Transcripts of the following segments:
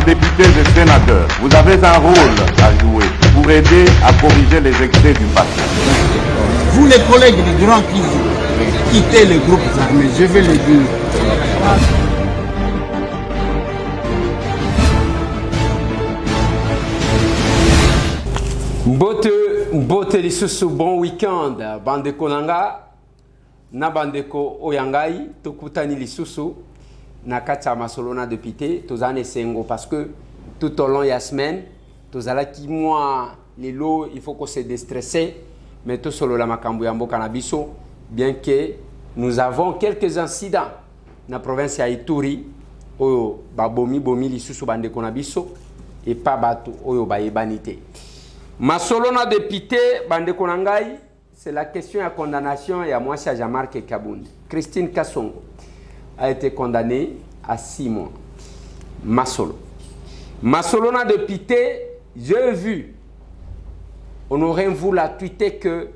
députés et sénateurs, vous avez un rôle à jouer pour aider à corriger les excès du passé. Vous les collègues du Grand qui quittez les groupes armés, je vais le dire. Mbote lisusu bon weekend bandeko nanga na bandeko oyangai tokutani lisusu na kati ya masolo na député tozane sengo parce que tout au long de la semaine tozalaki moi lelo il faut qu'on se déstresser mais tout solo la makambo ya mboka na biso bien que nous avons quelques incidents na province ya Ituri oyo bomi lisusu bandeko na biso et pas bato oyo bayebani te. Masolo na député bandeko na ngai c'est la question de condamnation et à moi c'est Jean-Marc Kabound. Christine Kassongo a été condamnée à 6 mois. Masolo na député, j'ai vu Honoré Mvula tweeter que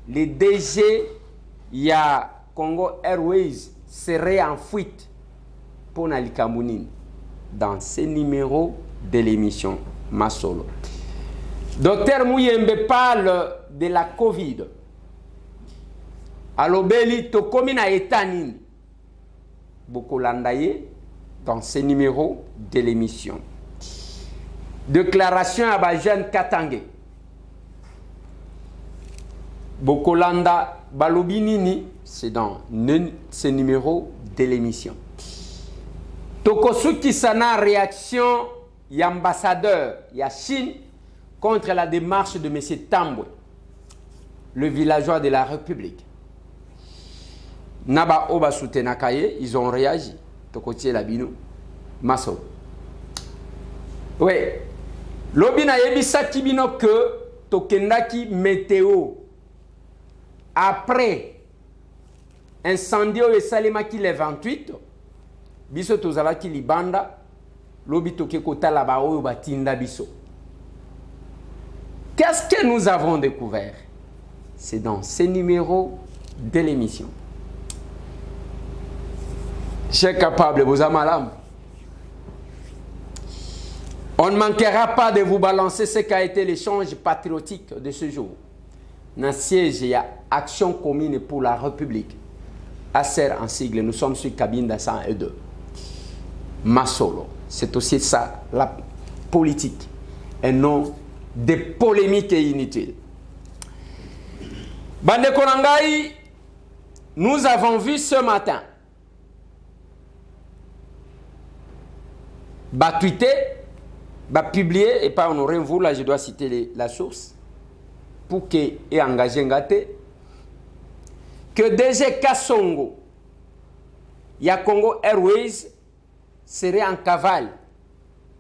les DG il y a Congo Airways seraient en fuite pour Nali Kamounine dans ces numéros de l'émission Masolo. Docteur Mouyembe parle de la Covid. Alobeli Tokomina Etanine. Bokolandaye dans ces numéros de l'émission. Déclaration à Bajan Katangé. Bokolanda Balobinini, c'est dans ces numéros de l'émission. Tokosuki Sana réaction y ambassadeur y a Chine contre la démarche de M. Tambwe, le villageois de la République. Naba Oba Soutenakaye, ils ont réagi. Tokotier Labino, Masso. Oui. Lobina Yebisa Kibino que Tokendaki météo après incendie au Salemaki le 28, biso tozalaki libanda, lobi toke kota laba oyo batinda biso. Qu'est-ce que nous avons découvert? C'est dans ces numéros de l'émission. Chers capables, vous amalam. On ne manquera pas de vous balancer ce qu'a été l'échange patriotique de ce jour. Dans le siège, il y a Action commune pour la République. ACER en sigle, nous sommes sur Cabinda 102. Masolo. C'est aussi ça, la politique. Et non des polémiques inutiles. Bande Konangai, nous avons vu ce matin tweeter, publier, et pas honorer vous, là je dois citer la source, pour qu'il ait engagé Ngate, que DG Kassongo, ya Congo Airways, serait en cavale,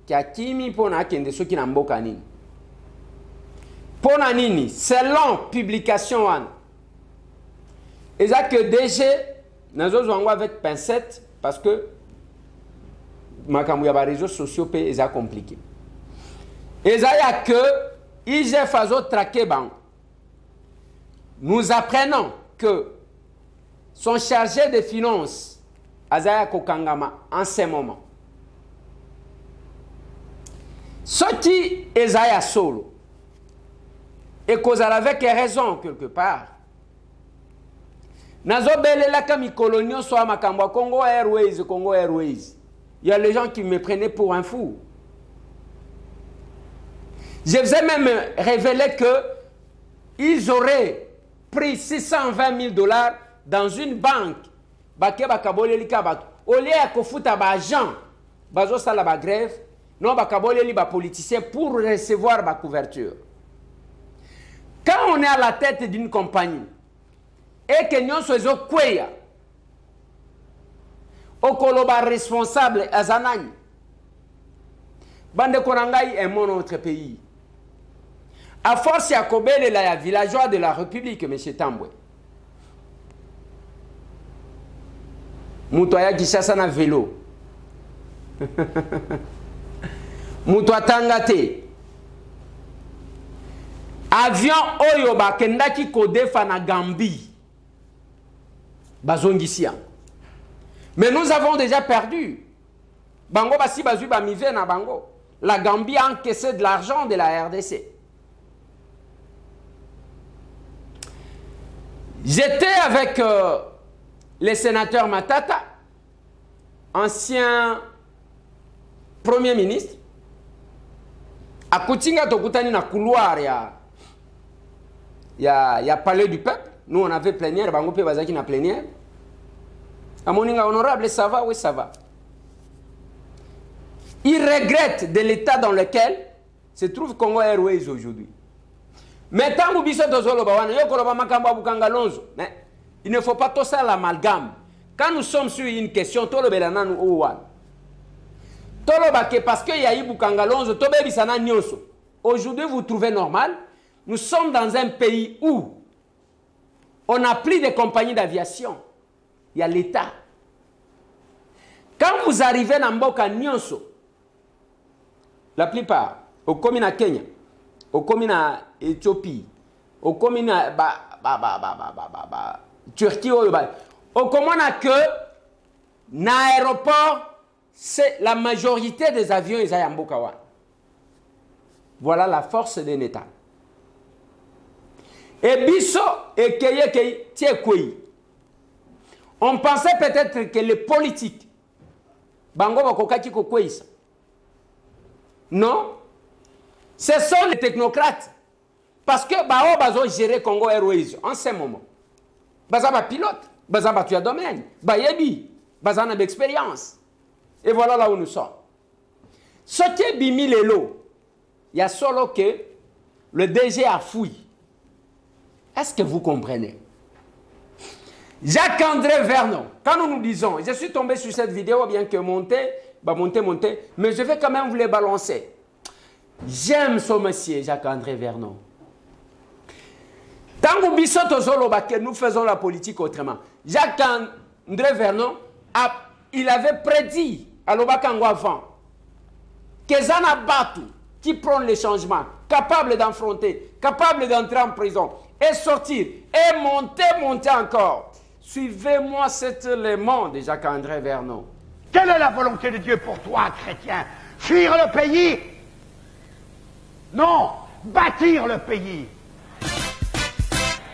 qui a kimi pona kende so ki na mboka nini. Pona nini, selon publication one, et ça que DG, nous avons avec pincette, parce que makambu ya ba réseaux sociaux pe eza compliqué. Eza ya que IGF azo traqué bank. Nous apprenons que son chargé de finances Azaya Kokangama en ce moment. Ce qui Ezaya solo et cause avec raison quelque part. Nazo belela kami colonio soit makambo Congo Airways. Il y a les gens qui me prenaient pour un fou. Je vous ai même révélé que ils auraient pris 620 000 $ dans une banque. Au lieu de faire des agents, bazo sala ba grève, non bakaboleli ba politicien pour recevoir la couverture. Quand on est à la tête d'une compagnie et que nous sommes kweya, okoloba responsable azanani, bande konangai est mon autre pays. À force ya kobele la villageois de la République, M. Tambwe. Mutu aya Kishasa na vélo. Mutu atanga te. Avion oyo bakendaki kodefa na Gambie. Bazongisia. Mais nous avons déjà perdu. Bango basi bazui ba mive na bango. la Gambie a encaissé de l'argent de la RDC. J'étais avec le sénateur Matata, ancien Premier ministre, à Koutinga Tokutani na couloir ya palais du peuple. Nous on avait plénière, Bangope Bazaki na plénière. À Moninga honorable, ça va, oui ça va. Il regrette de l'état dans lequel se trouve Congo Airways aujourd'hui. Mais tant que il ne faut pas tout ça l'amalgame. Quand nous sommes sur une question, tout le bélanan ou ouan. Parce qu'il y a eu Bukangalonzo, aujourd'hui vous trouvez normal. Nous sommes dans un pays où on n'a plus de compagnies d'aviation. Il y a l'État. Quand vous arrivez dans Mboka Nyonso, la plupart, au communes à Kenya, au communes à Éthiopie, au communes à Turquie, au communes à que l'aéroport, c'est la majorité des avions ils à Mbokawa. Voilà la force d'un État. Et Bisso et Keye Tiekouyi. On pensait peut-être que les politiques, Bango Bakokaki Kokouisa. Non, ce sont les technocrates. Parce que Bao Bazo gérer Congo Airways en ce moment. Bazaba pilote, Bazaba tu as domaine, Bayebi, Bazana d'expérience. Et voilà là où nous sommes. Ce qui est bimi les lots, il y a solo que le DG a fouillé. Est-ce que vous comprenez? Jacques-André Vernon, quand nous nous disons, je suis tombé sur cette vidéo, bien que monter, mais je vais quand même vous les balancer. J'aime ce monsieur, Jacques-André Vernon. Tant que nous faisons la politique autrement. Jacques-André Vernon, il avait prédit à l'Obakango avant que Zana Batu, qui prend les changements, capable d'affronter, capable d'entrer en prison, et sortir, et monter encore. Suivez-moi cet élément de Jacques-André Vernon. Quelle est la volonté de Dieu pour toi, chrétien? Fuir le pays? Non, bâtir le pays.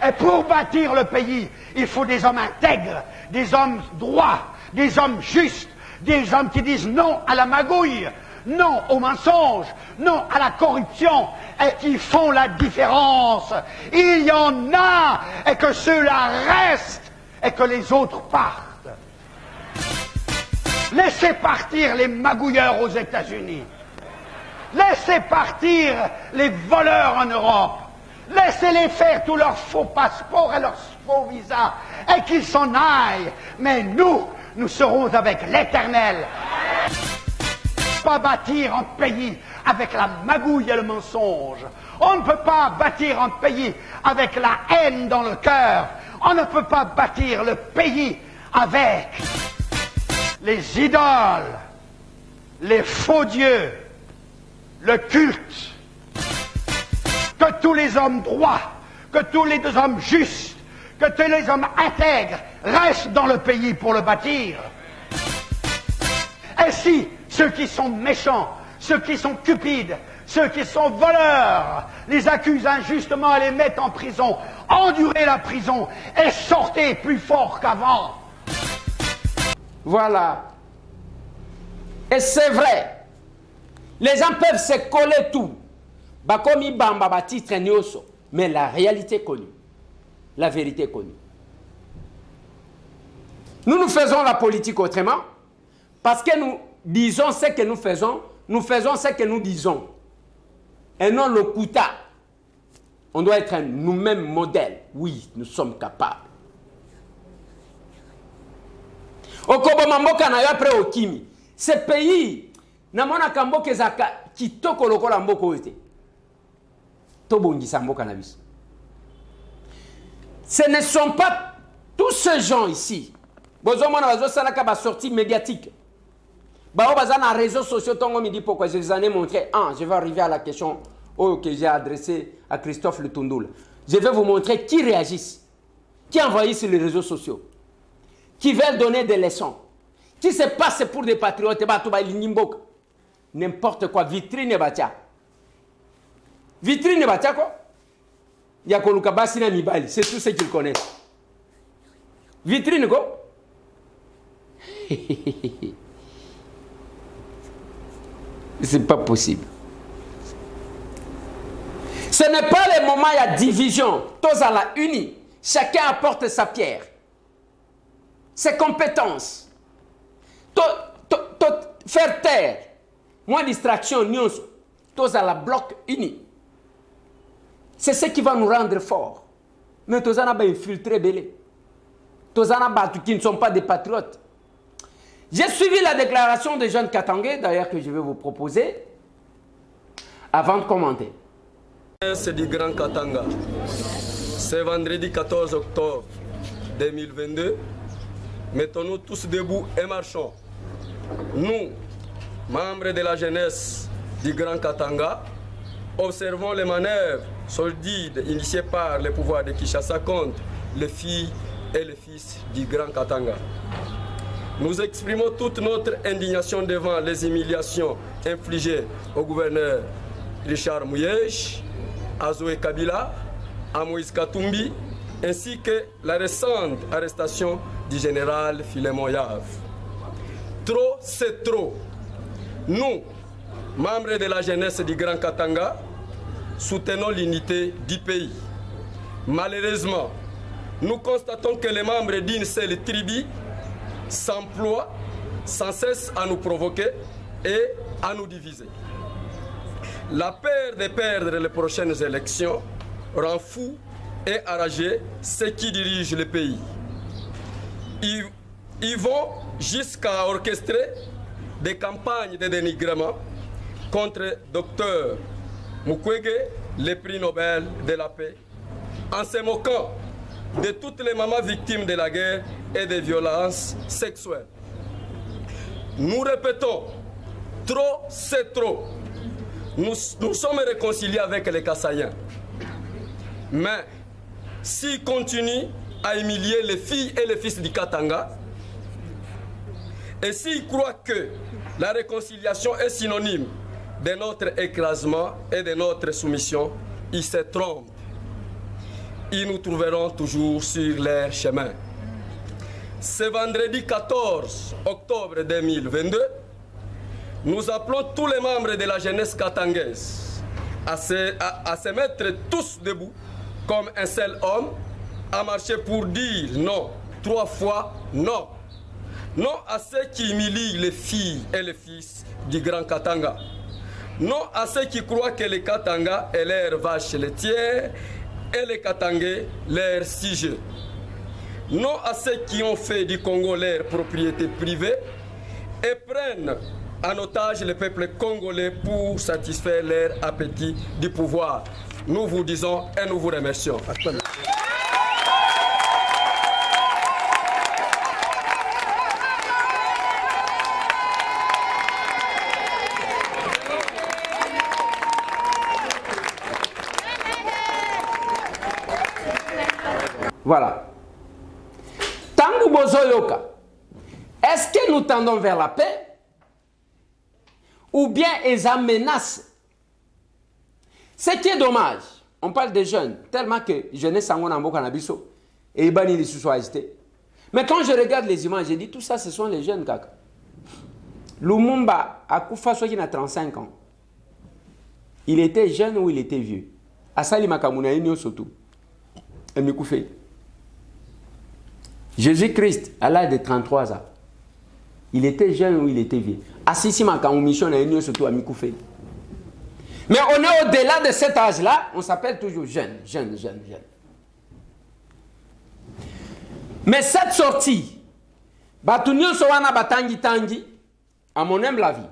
Et pour bâtir le pays, il faut des hommes intègres, des hommes droits, des hommes justes, des hommes qui disent non à la magouille, non au mensonge, non à la corruption, et qui font la différence. Il y en a, et que ceux-là restent, et que les autres partent. Laissez partir les magouilleurs aux États-Unis. Laissez partir les voleurs en Europe. Laissez-les faire tous leurs faux passeports et leurs faux visas, et qu'ils s'en aillent. Mais nous serons avec l'Éternel. Pas bâtir un pays avec la magouille et le mensonge. On ne peut pas bâtir un pays avec la haine dans le cœur. On ne peut pas bâtir le pays avec les idoles, les faux dieux, le culte. Que tous les hommes droits, que tous les hommes justes, que tous les hommes intègres restent dans le pays pour le bâtir. Et si ceux qui sont méchants, ceux qui sont cupides, ceux qui sont voleurs, les accusent injustement et les mettent en prison, endurez la prison et sortez plus fort qu'avant. Voilà. Et c'est vrai. Les gens peuvent se coller tout. Bakomi bamba batitre nyoso. Mais la réalité est connue. La vérité est connue. Nous faisons la politique autrement. Parce que nous disons ce que nous faisons ce que nous disons. Et non le kuta. On doit être nous-mêmes modèles. Oui, nous sommes capables. Okobomamboka na yo après okimi. Ce pays, namona kamboke zaka kitoko lokola mboko ete. Tobongisa mboka na biso. Ce ne sont pas tous ces gens ici. Bozomona bazo salaka ba sortie médiatique. Bao bazana réseaux sociaux tongo midi pourquoi je vous en ai montré un. Je vais arriver à la question que j'ai adressée à Christophe Lutundoula. Je vais vous montrer qui réagissent, qui envahissent sur les réseaux sociaux, qui veulent donner des leçons, qui se passent pour des patriotes. n'importe quoi. Vitrine batia. Vitrine batia quoi? Yakoluka basina mibali. C'est tout ce qu'ils connaissent. Vitrine quoi? C'est pas possible. Ce n'est pas le moment, il y a division. Tous à la unie. Chacun apporte sa pierre. Ses compétences. Faire taire. Moins distraction, nuance. Tous à la bloc uni. C'est ce qui va nous rendre forts. Mais tous en a infiltré belé. Tous en a qui ne sont pas des patriotes. J'ai suivi la déclaration des jeunes Katangais, d'ailleurs que je vais vous proposer, avant de commenter. C'est du Grand Katanga. C'est vendredi 14 octobre 2022. Mettons-nous tous debout et marchons. Nous, membres de la jeunesse du Grand Katanga, observons les manœuvres sordides initiées par les pouvoirs de Kinshasa contre les filles et les fils du Grand Katanga. Nous exprimons toute notre indignation devant les humiliations infligées au gouverneur Richard Mouyej, à Zoé Kabila, à Moïse Katumbi, ainsi que la récente arrestation du général Filemon Yav. Trop, c'est trop. Nous, membres de la jeunesse du Grand Katanga, soutenons l'unité du pays. Malheureusement, nous constatons que les membres d'une seule tribu s'emploient sans cesse à nous provoquer et à nous diviser. La peur de perdre les prochaines élections rend fou et enragé ceux qui dirigent le pays. Ils vont jusqu'à orchestrer des campagnes de dénigrement contre Dr Mukwege, le prix Nobel de la paix, en se moquant de toutes les mamans victimes de la guerre et des violences sexuelles. Nous répétons, trop c'est trop. Nous sommes réconciliés avec les Kassaïens. Mais s'ils continuent à humilier les filles et les fils du Katanga, et s'ils croient que la réconciliation est synonyme de notre écrasement et de notre soumission, ils se trompent. Ils nous trouveront toujours sur leur chemin. Ce vendredi 14 octobre 2022, nous appelons tous les membres de la jeunesse katangaise à se mettre tous debout comme un seul homme, à marcher pour dire non, 3 fois non. Non à ceux qui humilient les filles et les fils du Grand Katanga. Non à ceux qui croient que les Katanga est leur vache laitière et les Katangais leur sujet. Non à ceux qui ont fait du Congo leur propriété privée et prennent en otage le peuple congolais pour satisfaire leur appétit du pouvoir. Nous vous disons et nous vous remercions. Voilà. Tangu Bozoyoka, est-ce que nous tendons vers la paix ou bien ils menacent? Ce qui est dommage, on parle des jeunes, tellement que jeunesse sangonambo canabiso et Ibani les sous agité. Mais quand je regarde les images, je dis tout ça, ce sont les jeunes kaka. Lumumba a Koufa qui a 35 ans. Il était jeune ou il était vieux? Asali Makamuna Inyo Sotou. Et Mikoufé. Jésus-Christ, à l'âge de 33 ans, il était jeune ou il était vieux? Assisi Makamoumission a Inyo Sotou à Mikoufé. Mais on est au-delà de cet âge-là, on s'appelle toujours jeune. Mais cette sortie, Batunyo Sowana Batangi Tangi, à mon humble avis,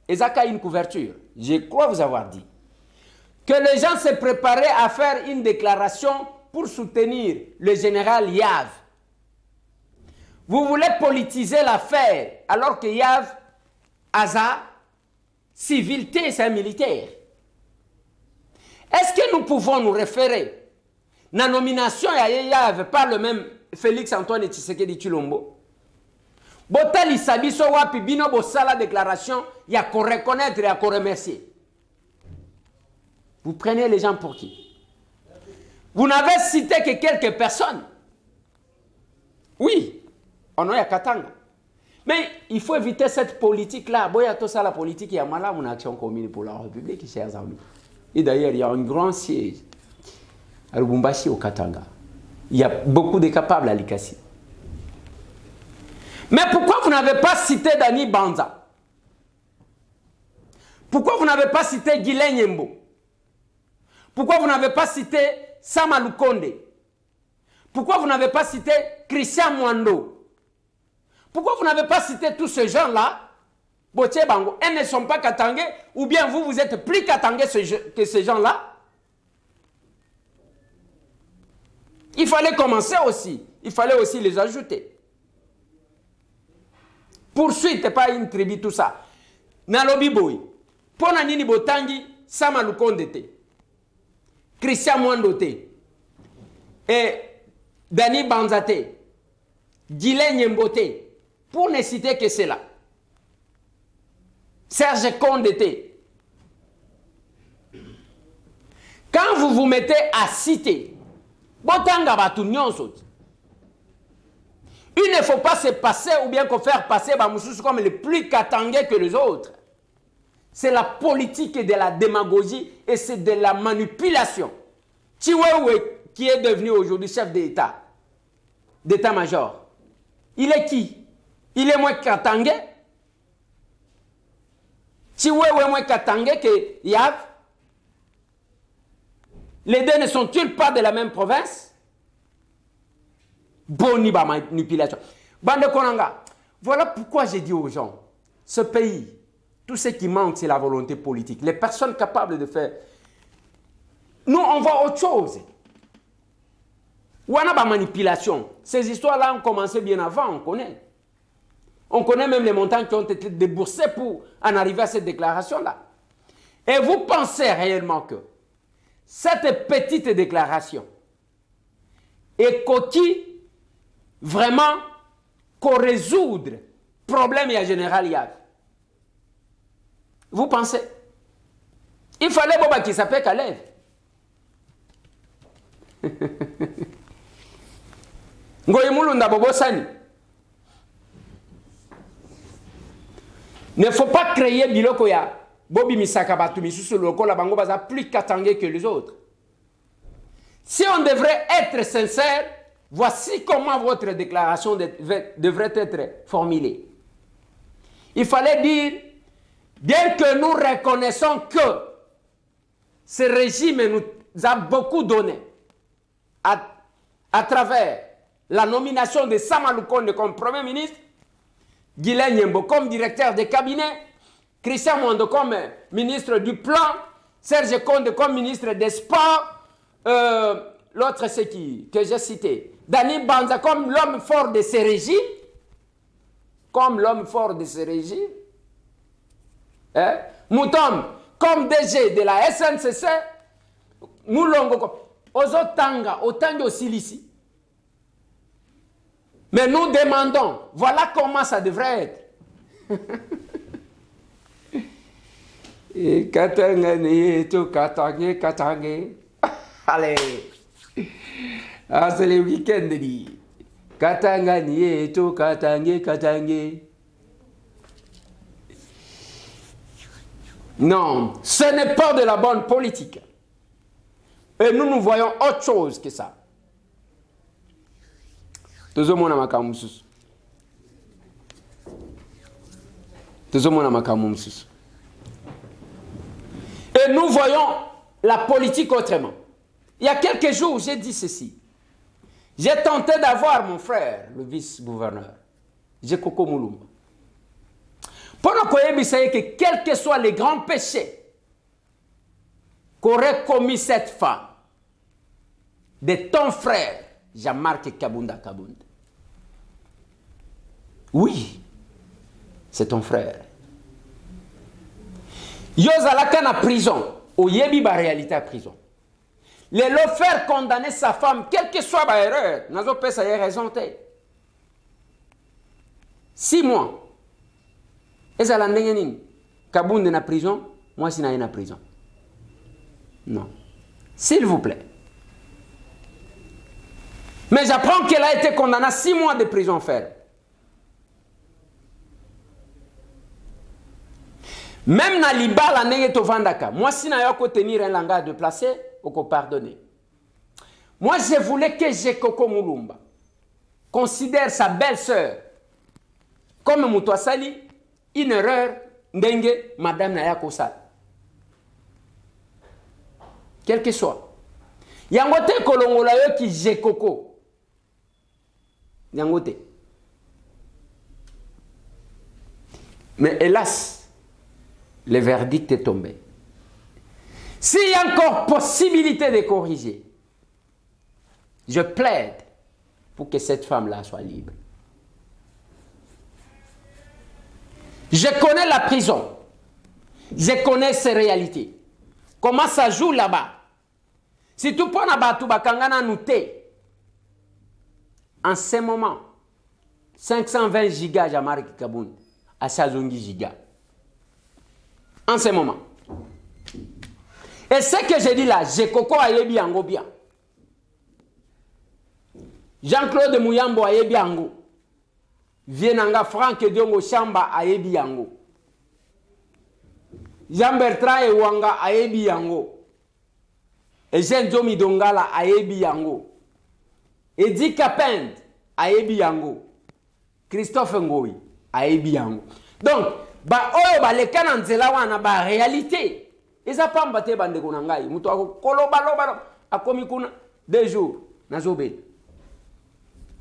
Ezaka une couverture. Je crois vous avoir dit que les gens se préparaient à faire une déclaration pour soutenir le général Yav. Vous voulez politiser l'affaire alors que Yav, Aza, civilité, c'est un militaire. Est-ce que nous pouvons nous référer la nomination à Yav par le même Félix Antoine Tshisekedi Tshilombo? Botali sabiso wapi bino bosala déclaration, il y a qu'on reconnaître et à qu'on remercier. Vous prenez les gens pour qui? Vous n'avez cité que quelques personnes. Oui, on a Katanga. Mais il faut éviter cette politique-là. Boya tout ça, la politique, il y a mal une action commune pour la République, chers amis. Et d'ailleurs, il y a un grand siège à Lubumbashi au Katanga. Il y a beaucoup de capables à Likasi. Mais pourquoi vous n'avez pas cité Dani Banza? Pourquoi vous n'avez pas cité Guilain Nyembo? Pourquoi vous n'avez pas cité Sama Lukonde? Pourquoi vous n'avez pas cité Christian Mwando? Pourquoi vous n'avez pas cité tous ces gens-là? Botier Bango, elles ne sont pas katangais, ou bien vous êtes plus katangais que ces gens-là? Il fallait commencer aussi. Il fallait aussi les ajouter. Poursuite, pas une tribu, tout ça. Nalobi boy. Pona nini botangi, Sama Lukonde te. Christian Mwando te. Et Dani Banzate. Guilain Nyembo te. Pour ne citer que cela. Serge Condé te. Quand vous vous mettez à citer, botanga batu nyonso. Il ne faut pas se passer ou bien qu'on faire passer Bamoussous comme les plus katangais que les autres. C'est la politique de la démagogie et c'est de la manipulation. Chiwewe, qui est devenu aujourd'hui chef d'État, d'état-major, il est qui? Il est moins katangais? Chiwewe moins katangais que Yav? Les deux ne sont-ils pas de la même province? Boni ba manipulation. Bande Konanga, voilà pourquoi j'ai dit aux gens, ce pays, tout ce qui manque, c'est la volonté politique. Les personnes capables de faire. Nous, on voit autre chose. Ou on a ba manipulation. Ces histoires-là ont commencé bien avant, on connaît. On connaît même les montants qui ont été déboursés pour en arriver à cette déclaration-là. Et vous pensez réellement que cette petite déclaration est coquille vraiment qu'on résoudre le problème et en général il y a. Vous pensez? Il fallait Boba qui s'appelle Kalev. Ngoyemulunda Bobosani. Ne faut pas créer biloko ya Bobi Misaka Batumi sous le local la bango baza plus katangé que les autres. Si on devrait être sincère, voici comment votre déclaration devrait être formulée. Il fallait dire, bien que nous reconnaissons que ce régime nous a beaucoup donné à travers la nomination de Sama Lukonde comme Premier ministre, Guilain Nyembo comme directeur de cabinet, Christian Mwando comme ministre du Plan, Serge Condé comme ministre des Sports, l'autre c'est qui que j'ai cité, Dani Banza comme l'homme fort de ce régime, hein? Moutom comme DG de la SNCC, Moulongo comme Ozotanga, Otanga Osilisi. Mais nous demandons, voilà comment ça devrait être. Et Katangani, tout Katangé. Allez. Ah, c'est le week-end, dit. Katangani, tout Katangé. Non, ce n'est pas de la bonne politique. Et nous voyons autre chose que ça. Il Et nous voyons la politique autrement. Il y a quelques jours, j'ai dit ceci. J'ai tenté d'avoir mon frère, le vice-gouverneur, Jekoko Moulumba. Pendant qu'on sait que quels que soient les grands péchés qu'aurait commis cette femme, de ton frère, Jean-Marc Kabunda Kabunda. Oui, c'est ton frère. Yozalaka na prison, au yebi ba réalité à prison. Les le faire condamner sa femme, quelle que soit ba erreur, nazo pesa ye raison te. 6 mois. Et ça l'a ndengeni. Kabunde na prison, moi si na prison. Non. S'il vous plaît. Mais j'apprends qu'elle a été condamnée à 6 mois de prison ferme. Même na libala nenge to vandaka. Moi si na yoko tenir un langage de placé, oko pardonner. Moi je voulais que Jekoko Mulumba considère sa belle-sœur comme Moutouassali une erreur ndenge madame Naya Kosal. Quel que soit. Yangote kolongola yo ki Jekoko. Yangote. Mais hélas, le verdict est tombé. S'il y a encore possibilité de corriger, je plaide pour que cette femme-là soit libre. Je connais la prison. Je connais ses réalités. Comment ça joue là-bas. Si tu prends là-bas, tu vas noter. En ce moment, 520 gigas Jamar Kaboun, à 120 gigas. En ce moment. Et ce que je dis là, Jekoko ayebi yango bien. Jean-Claude Mouyambo ayebi yango. Vienanga Franck Diongo Chamba ayebi yango. Jean-Bertrand Ewanga ayebi yango. Eugène Jomi Dongala ayebi yango. Edi Kapend ayebi yango. Christophe Ngoyi ayebi yango. Donc, oyo baleka na nzela wana ba réalité. Eza pamba te bande ko nangai. Mutu akoloba loba akomi kuna 2 jours nazobela.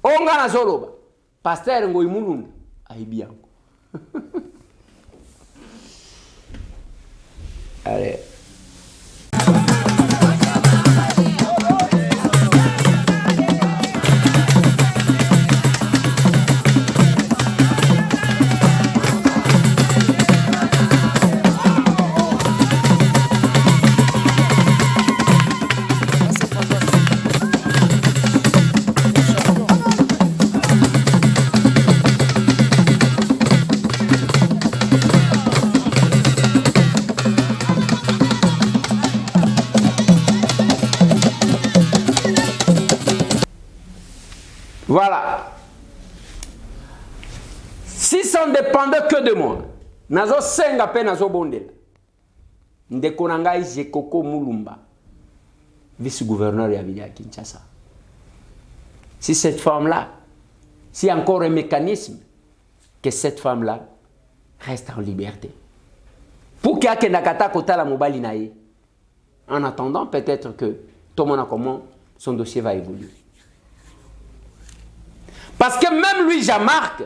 Onga nazoloba. Pasteur Ngoyi Mulunda ayebi yango. Allez. Voilà. Si ça ne dépendait que de moi, nazo senga pe nazo bondela. Ndeko nangai Jekoko Mulumba, vice-gouverneur ya Villa Kinshasa. Si cette femme-là, s'il y a encore un mécanisme, que cette femme-là reste en liberté. Pour qu'il y ait nakata kota la mobali nae. En attendant, peut-être que tout le monde a comment son dossier va évoluer. Parce que même lui, Jean-Marc,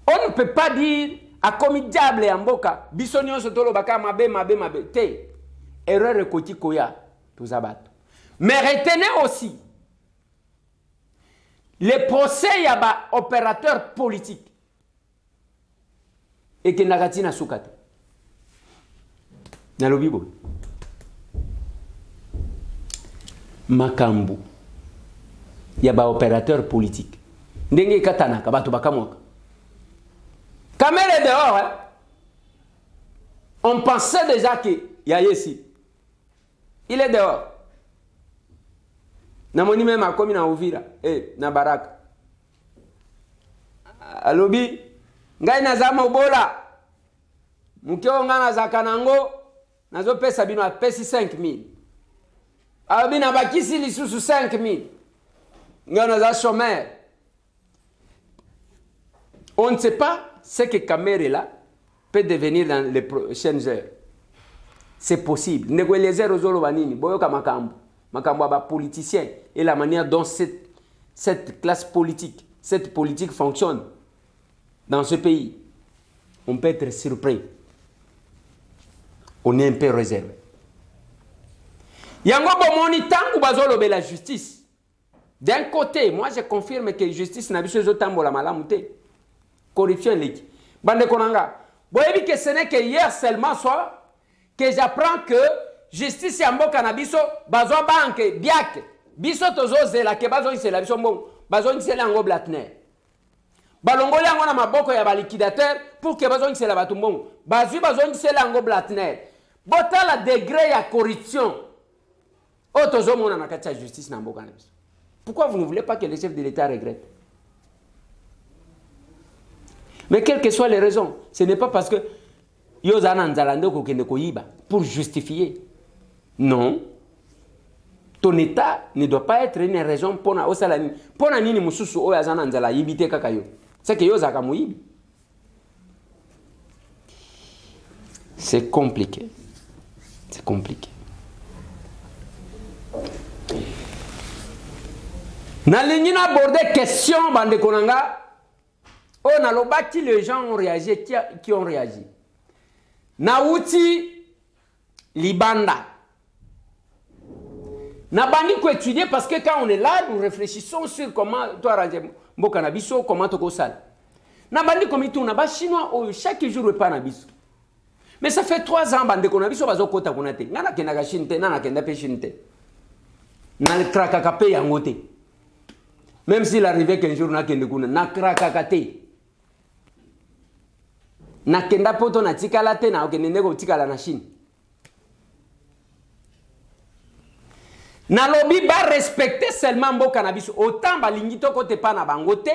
on ne peut pas dire à comme diable et mboka, bisonio sotolo baka mabe, te, erreur koti koya, tous abattre. Mais retenez aussi, les procès yaba opérateurs politiques, et que nagati na soukate. Nalobibo. Makambu, yaba opérateur politique. Ndenge katana kabatu bakamwaka. Kamel est dehors, hein? On pensait déjà qu'il y a ici. Il est dehors. Namoni même a commis na Uvira, na Baraka. Alobi, ngai nazama ubola. Mukeo ngana zakanango, nazo pesa bino a pesi 5,000. Alobi na bakisi lisusu 5,000. Ngana za chômeur. On ne sait pas ce que Kamere là peut devenir dans les prochaines heures. C'est possible. Negwelezer ozolo banini, boyoka makambo. Makambo aba politicien et la manière dont cette classe politique, cette politique fonctionne dans ce pays. On peut être surpris. On est un peu réservé. Yango bomoni tangu bazolo be la justice. D'un côté, moi je confirme que justice n'a biso zotambo la malamute. Corruption ligue. Bande konanga. Boyebi que ce n'est que hier seulement soir que j'apprends que justice yamboka na biso bazo banque biak biso tozo zela ke bazo isela biso mbon bazo isela ngo blatner. balongoli yango na maboko ya baliquidateur pour que bazongisela bato mbongo bazwi bazongisela yango blatner botala degré ya corruption oyo tozomona na kati ya justice na mboka na biso. Pourquoi vous ne voulez pas que le chef de l'État regrette? Mais quelles que soient les raisons, ce n'est pas parce que Yozana Nzalande kokende koyiba pour justifier. Non. Ton État ne doit pas être une raison pour na osalani. Pour na nini mususu o yazana nzala yibite kakayo. C'est que Yozaka muyibi. C'est compliqué. C'est compliqué. Nalingi na aborder question bande konanga. On a lobaki les gens ont réagi qui ont réagi. Nauti Libanda. Na bandi ko étudier parce que quand on est là nous réfléchissons sur comment toi ranger mboka na biso comment to ko sala. Na bandi komité on a ba chinois chaque jour repas na biso. Mais ça fait 3 ans bande ko na biso bazo kota konate. Ngana kenda ka shinte nana kenda pe shinte. Na le kraka ka pe yangote. Même s'il arrivait qu'un jour na kende kuna na kraka ka te. Na kenda poto na tikala te na okende ndeko tikala na Chine. Na lobby ba respecter seulement mboka na biso autant balingi to kote pa na bango te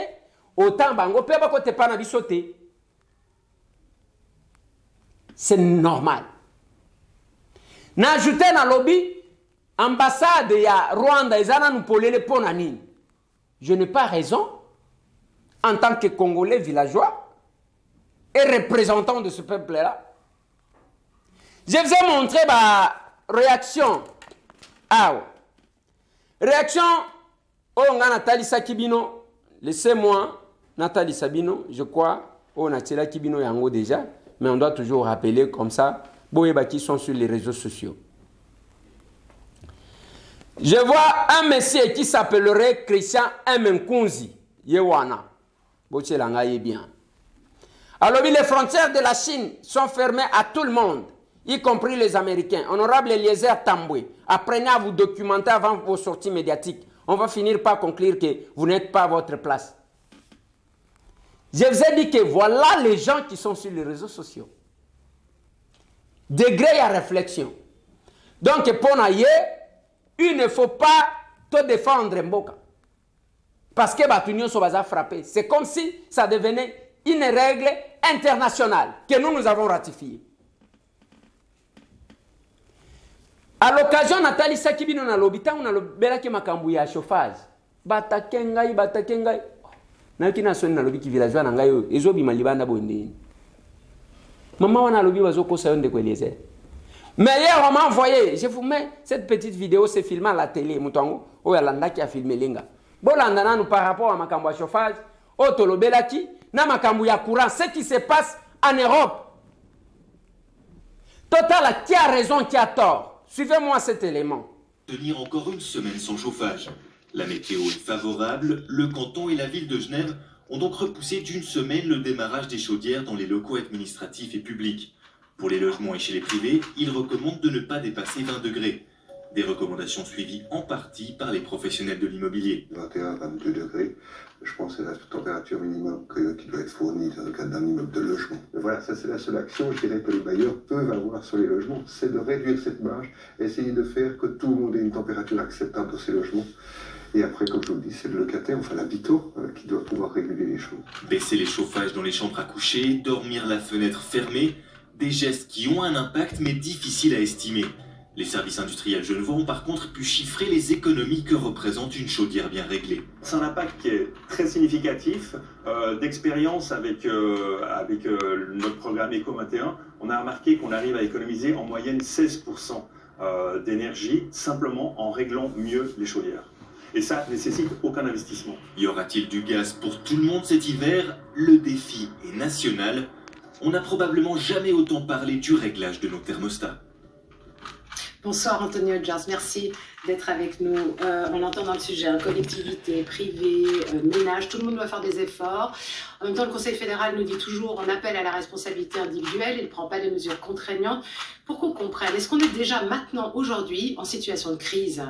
autant bango pe ba kote pa na biso te. C'est normal. Na ajouter na lobby ambassade ya Rwanda ezana nous polele pona nini. Je n'ai pas raison en tant que Congolais villageois et représentant de ce peuple-là. Je vous ai montré ma réaction. Ah ouais. Réaction. Oh, on a Nathalie Sakibino. Laissez-moi, Nathalie Sabino, je crois. Oh, Nathalie Kibino yango déjà. Mais on doit toujours rappeler comme ça. Boyeba qui sont sur les réseaux sociaux. Je vois un monsieur qui s'appellerait Christian Mnkunzi. Yewana. Bochelanga est bien. Alors, les frontières de la Chine sont fermées à tout le monde, y compris les Américains. Honorable Eliezer Tamboué, apprenez à vous documenter avant vos sorties médiatiques. On va finir par conclure que vous n'êtes pas à votre place. Je vous ai dit que voilà les gens qui sont sur les réseaux sociaux. Degré à réflexion. Donc, pour naïe, il ne faut pas te défendre Mboka. Parce que l'union va frapper. C'est comme si ça devenait une règle internationale que nous avons ratifiée. À l'occasion, Nathalie Sakibino na lobita, on a lobela ki makambu ya chauffage. Batakengai. Na ki na soni na lobi ki villageois na ngai ezobi malibanda bonde. Maman wana lobi bazo ko sayonde ko Eliezer. Mais hier on m'a envoyé, je vous mets cette petite vidéo, c'est filmé à la télé, mutango, o yalanda qui a filmé lenga. Bolanda na nous par rapport à makambu ya chauffage, o tolobela ki na makambu ya courant, ce qui se passe en Europe. Total, qui a raison, qui a tort? Suivez-moi cet élément. Tenir encore une semaine sans chauffage. La météo est favorable, le canton et la ville de Genève ont donc repoussé d'une semaine le démarrage des chaudières dans les locaux administratifs et publics. Pour les logements et chez les privés, ils recommandent de ne pas dépasser 20 degrés. Des recommandations suivies en partie par les professionnels de l'immobilier. 21-22 degrés, je pense que c'est la température minimum qui doit être fournie dans le cadre d'un immeuble de logement. Mais voilà, ça c'est la seule action, je dirais, que les bailleurs peuvent avoir sur les logements, c'est de réduire cette marge, essayer de faire que tout le monde ait une température acceptable pour ces logements. Et après, comme je vous le dis, c'est le locataire, enfin l'habitant, qui doit pouvoir réguler les choses. Baisser les chauffages dans les chambres à coucher, dormir la fenêtre fermée, des gestes qui ont un impact mais difficiles à estimer. Les services industriels genevois ont par contre pu chiffrer les économies que représente une chaudière bien réglée. C'est un impact qui est très significatif. D'expérience avec notre programme Eco 21, on a remarqué qu'on arrive à économiser en moyenne 16% d'énergie simplement en réglant mieux les chaudières. Et ça nécessite aucun investissement. Y aura-t-il du gaz pour tout le monde cet hiver? Le défi est national. On n'a probablement jamais autant parlé du réglage de nos thermostats. Bonsoir Antonio Jars, merci d'être avec nous. On entend dans le sujet, collectivité, privée, ménage, tout le monde doit faire des efforts. En même temps, le Conseil fédéral nous dit toujours on appelle à la responsabilité individuelle, il ne prend pas des mesures contraignantes. Pour qu'on comprenne, est-ce qu'on est déjà maintenant, aujourd'hui, en situation de crise?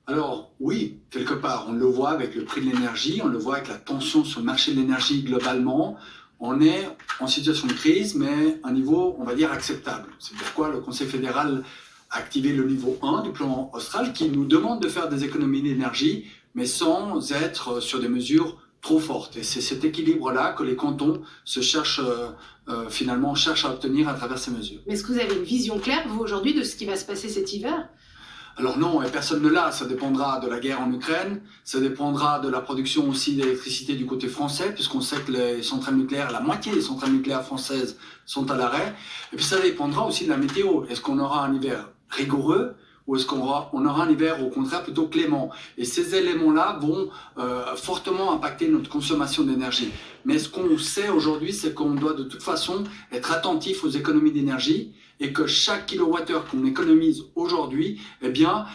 Alors oui, quelque part, on le voit avec le prix de l'énergie, on le voit avec la tension sur le marché de l'énergie globalement. On est en situation de crise, mais à un niveau, on va dire, acceptable. C'est pourquoi le Conseil fédéral a activé le niveau 1 du plan austral qui nous demande de faire des économies d'énergie, mais sans être sur des mesures trop fortes. Et c'est cet équilibre-là que les cantons finalement cherchent à obtenir à travers ces mesures. Mais est-ce que vous avez une vision claire, vous, aujourd'hui, de ce qui va se passer cet hiver ? Alors non, et personne ne l'a, ça dépendra de la guerre en Ukraine, ça dépendra de la production aussi d'électricité du côté français, puisqu'on sait que les centrales nucléaires, la moitié des centrales nucléaires françaises sont à l'arrêt, et puis ça dépendra aussi de la météo. Est-ce qu'on aura un hiver rigoureux ou est-ce qu'on aura un hiver au contraire plutôt clément? Et ces éléments-là vont fortement impacter notre consommation d'énergie. Mais ce qu'on sait aujourd'hui, c'est qu'on doit de toute façon être attentif aux économies d'énergie et que chaque kilowattheure qu'on économise aujourd'hui, eh bien,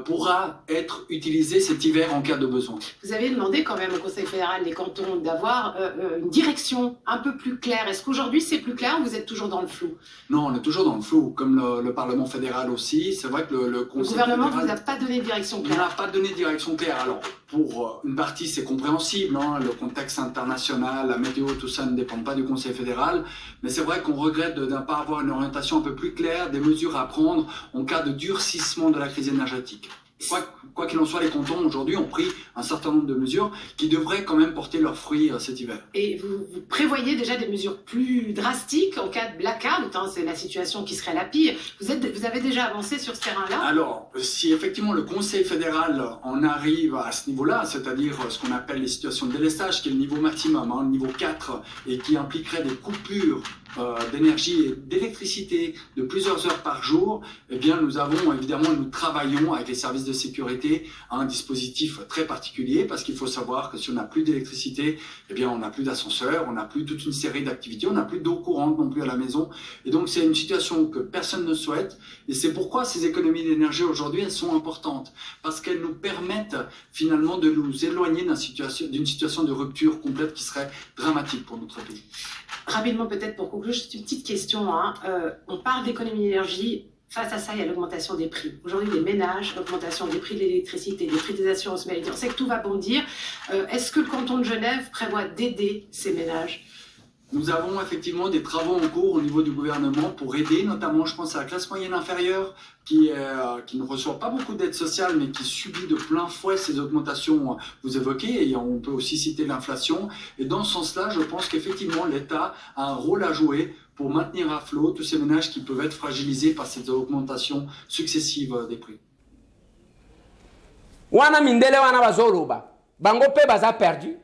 pourra être utilisé cet hiver en cas de besoin. Vous avez demandé quand même au Conseil fédéral des cantons d'avoir une direction un peu plus claire. Est-ce qu'aujourd'hui c'est plus clair ou vous êtes toujours dans le flou? Non, on est toujours dans le flou, comme le Parlement fédéral aussi. C'est vrai que le Conseil gouvernement fédéral vous a pas donné de direction claire. On n'a pas donné de direction claire. Alors, pour une partie, c'est compréhensible, hein, le contexte international, la météo, tout ça ne dépend pas du Conseil fédéral. Mais c'est vrai qu'on regrette de ne pas avoir une orientation un peu plus claire, des mesures à prendre en cas de durcissement de la crise énergétique. Quoi qu'il en soit, les cantons aujourd'hui ont pris un certain nombre de mesures qui devraient quand même porter leurs fruits cet hiver. Et vous prévoyez déjà des mesures plus drastiques en cas de blackout, hein, c'est la situation qui serait la pire. Vous avez déjà avancé sur ce terrain-là? Alors, si effectivement le Conseil fédéral en arrive à ce niveau-là, c'est-à-dire ce qu'on appelle les situations de délestage, qui est le niveau maximum, hein, le niveau 4, et qui impliquerait des coupures d'énergie et d'électricité de plusieurs heures par jour, eh bien nous travaillons avec les services de sécurité à un dispositif très particulier, parce qu'il faut savoir que si on n'a plus d'électricité, eh bien on n'a plus d'ascenseur, on n'a plus toute une série d'activités, on n'a plus d'eau courante non plus à la maison, et donc c'est une situation que personne ne souhaite, et c'est pourquoi ces économies d'énergie aujourd'hui elles sont importantes, parce qu'elles nous permettent finalement de nous éloigner d'une situation de rupture complète qui serait dramatique pour notre pays. Rapidement peut-être pour conclure, juste une petite question. Hein. On parle d'économie d'énergie. Face à ça, il y a l'augmentation des prix. Aujourd'hui, les ménages, l'augmentation des prix de l'électricité, des prix des assurances maladie. On sait que tout va bondir. Est-ce que le canton de Genève prévoit d'aider ces ménages? Nous avons effectivement des travaux en cours au niveau du gouvernement pour aider, notamment je pense à la classe moyenne inférieure qui ne reçoit pas beaucoup d'aide sociale mais qui subit de plein fouet ces augmentations vous évoquez, et on peut aussi citer l'inflation. Et dans ce sens-là, je pense qu'effectivement l'État a un rôle à jouer pour maintenir à flot tous ces ménages qui peuvent être fragilisés par ces augmentations successives des prix. Wana mindele wana bazoloba, bango pe baza perdu.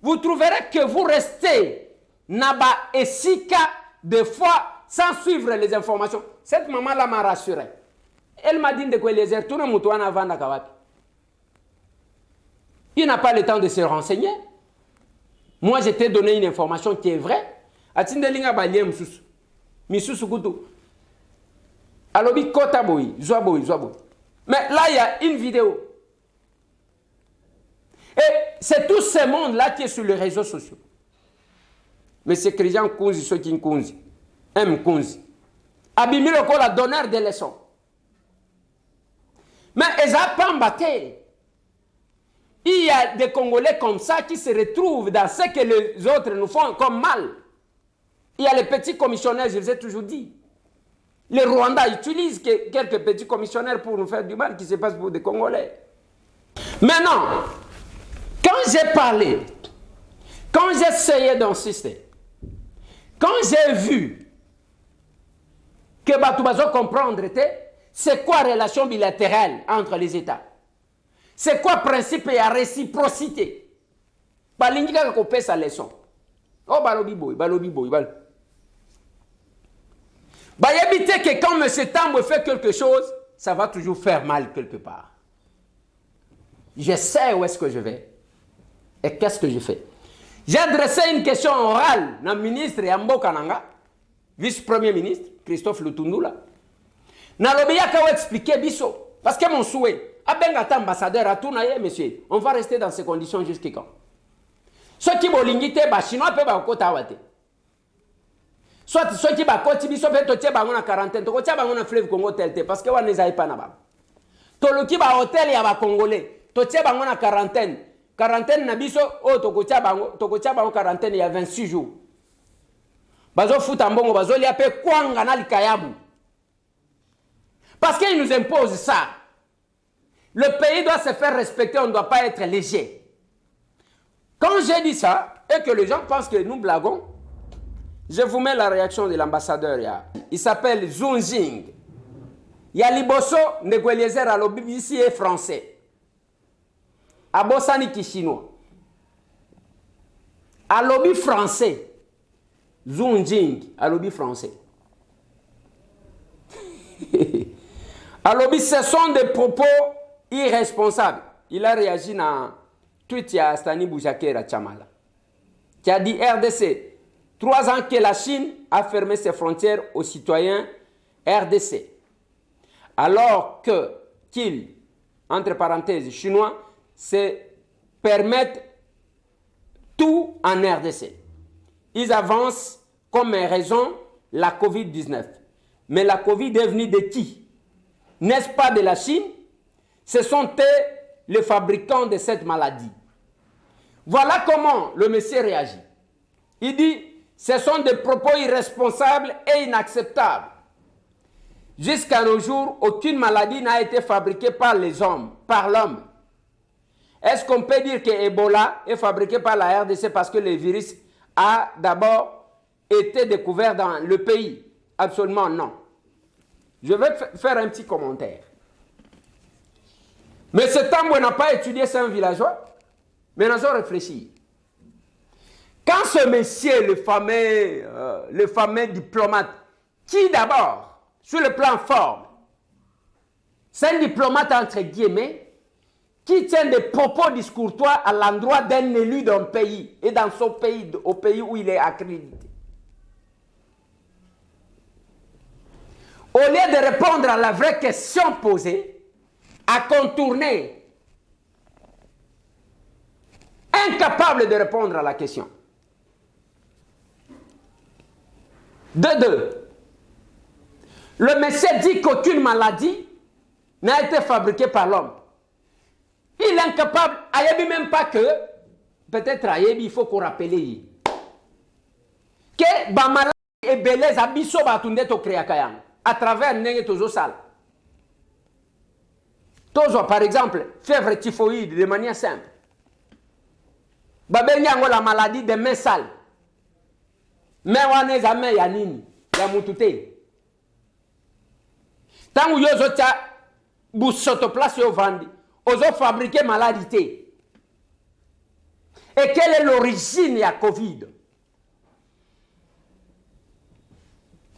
Vous trouverez que vous restez Naba et Sika, des fois, sans suivre les informations. Cette maman-là m'a rassuré. Elle m'a dit de quoi les airs tournent moutouana vanda kawapi. Il n'a pas le temps de se renseigner. Moi, je t'ai donné une information qui est vraie. Atindelinga baliem sus. Misusu kutu. Alobi kota boy, zoaboy. Mais là, il y a une vidéo. Et c'est tout ce monde-là qui est sur les réseaux sociaux. Monsieur Christian Kunzi, Sokin Kunzi, M. Kunzi, Abimi la donneur de leçons. Mais ils n'ont pas embatté. Il y a des Congolais comme ça qui se retrouvent dans ce que les autres nous font comme mal. Il y a les petits commissionnaires, je vous ai toujours dit. Les Rwandais utilisent quelques petits commissionnaires pour nous faire du mal qui se passe pour des Congolais. Maintenant, quand j'ai parlé, quand j'ai essayé d'insister, quand j'ai vu que Batoubazo comprendre c'est quoi la relation bilatérale entre les États, c'est quoi le principe et la réciprocité, balingika kopé sa leçon. Oh balobi boy. Bah éviter que quand M. Tambo fait quelque chose, ça va toujours faire mal quelque part. Je sais où est-ce que je vais et qu'est-ce que je fais. J'ai adressé une question orale au ministre Yambo Kananga, vice-premier ministre, Christophe Lutundula. Nalobi yaka expliquer biso. Parce que mon souhait, abengata ambassadeur à Tounaye, monsieur, on va rester dans ces conditions jusqu'à quand? Ceux qui bolingite, chinois peuvent bakota wate. Soit ceux qui bakoti biso peuvent totier bango na quarantaine, tokotia bango na fleuve Congo telte, parce que on ne les a pas na-bas. Toloki ba hôtel ya ba congolais. Totie bango na quarantaine. Quarantaine na biso o tokotia bango quarantaine ya 26 jours. Bazo futa mbongo bazo lia pe kwanga na likayabu. Parce qu'ils nous imposent ça. Le pays doit se faire respecter, on ne doit pas être léger. Quand j'ai dit ça, et que les gens pensent que nous blaguons, je vous mets la réaction de l'ambassadeur. Il s'appelle Zhou Jing. Il y a Liboso, Negueliezer à l'OBBC est français. À Bossani qui chinois. À l'OBI français. Zhou Jing, à l'OBI français. À l'OBI, ce sont des propos irresponsables. Il a réagi dans tweet à Stani Boujakera Chamala, qui a dit RDC, 3 ans que la Chine a fermé ses frontières aux citoyens RDC. Alors qu'ils, entre parenthèses, chinois, se permettent tout en RDC. Ils avancent comme raison la Covid-19. Mais la Covid est venue de qui? N'est-ce pas de la Chine? Ce sont eux les fabricants de cette maladie. Voilà comment le monsieur réagit. Il dit, ce sont des propos irresponsables et inacceptables. Jusqu'à nos jours, aucune maladie n'a été fabriquée par les hommes, par l'homme. Est-ce qu'on peut dire que Ebola est fabriqué par la RDC parce que le virus a d'abord été découvert dans le pays? Absolument non. Je vais faire un petit commentaire. Mais ce Tambwe n'a pas étudié, c'est un villageois. Mais nous avons réfléchi. Quand ce monsieur, le fameux diplomate, qui d'abord, sur le plan forme, c'est un diplomate entre guillemets, qui tient des propos discourtois à l'endroit d'un élu d'un pays, et dans son pays, au pays où il est accrédité. Au lieu de répondre à la vraie question posée, à contourner, incapable de répondre à la question. De deux, le monsieur dit qu'aucune maladie n'a été fabriquée par l'homme. Il est incapable, Ayebi même pas que, peut-être Ayebi, il faut qu'on rappelle, que la maladie est belle, abisso batunde to kreakayang, à travers nenge tozo sal. Tozo, par exemple, fièvre typhoïde de manière simple. Babenyango la maladie des mains sales. Mais wane za main ya nini? Ya mutute. Tangu yozo tia busoto place yo vandi. Ozo fabriquer maladie. Et quelle est l'origine de la Covid?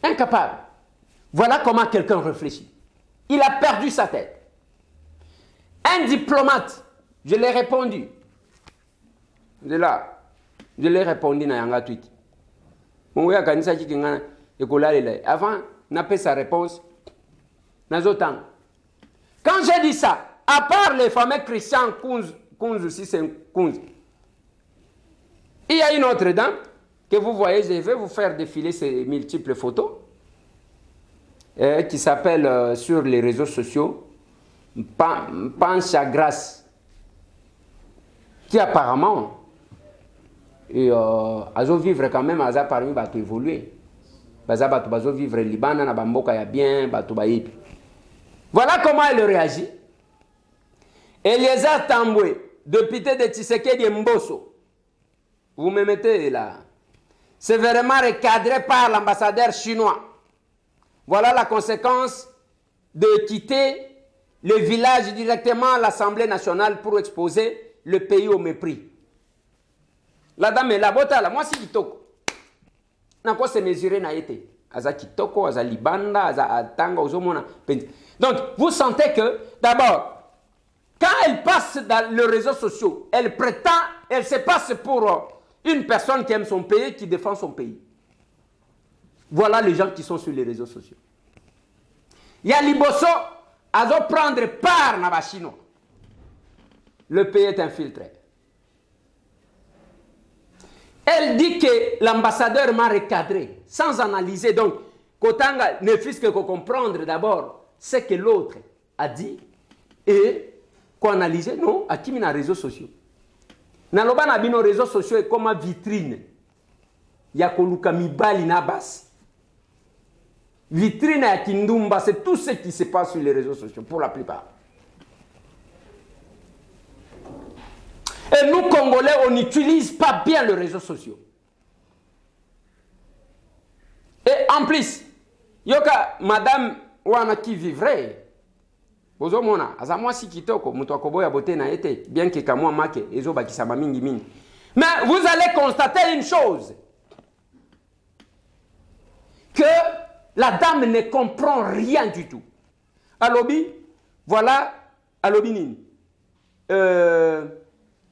Incapable. Voilà comment quelqu'un réfléchit. Il a perdu sa tête. Un diplomate, je l'ai répondu. De là, je l'ai répondu dans Yanga Tweet. Avant, n'a pas sa réponse. Quand j'ai dit ça, à part les fameux Christian Kunz aussi, c'est Kunz. Il y a une autre dame que vous voyez, je vais vous faire défiler ces multiples photos, qui s'appelle sur les réseaux sociaux Pancha Grace, qui apparemment azo vivre quand même aza parmi bato évoluer. Baza bato bazo vivre Liban na bamboka ya bien bato bayipi. Voilà comment elle réagit. Eliezer Tambwe, député de Tshisekedi Mbosso. Vous me mettez là. C'est vraiment recadré par l'ambassadeur chinois. Voilà la conséquence de quitter le village directement à l'Assemblée nationale pour exposer le pays au mépris. La dame est la botala, moi c'est kitoko. N'a quoi se mesurer na été. Aza kitoko, aza libanda, aza atanga, ozomona. Donc, vous sentez que, d'abord, quand elle passe dans les réseaux sociaux, elle prétend, elle se passe pour une personne qui aime son pays, qui défend son pays. Voilà les gens qui sont sur les réseaux sociaux. Il y a Liboso, à prendre part dans la Chine. Le pays est infiltré. Elle dit que l'ambassadeur m'a recadré, sans analyser. Donc, Kotanga ne fût que comprendre d'abord ce que l'autre a dit et qu'on analyse, non, à qui les réseaux sociaux. Dans les réseaux sociaux, c'est comme une vitrine. Il y a Koluka Mibali Nabas. Vitrine à Kindumba, c'est tout ce qui se passe sur les réseaux sociaux, pour la plupart. Et nous, Congolais, on n'utilise pas bien les réseaux sociaux. Et en plus, yoka madame wana qui vivrait. Bozo mona, azamwa si kitoko, mutu akoboya bote na ete, bien que kamwa make, ezo bakisama mingi mingi. Mais vous allez constater une chose, que la dame ne comprend rien du tout. Alobi, voilà, alobi nini.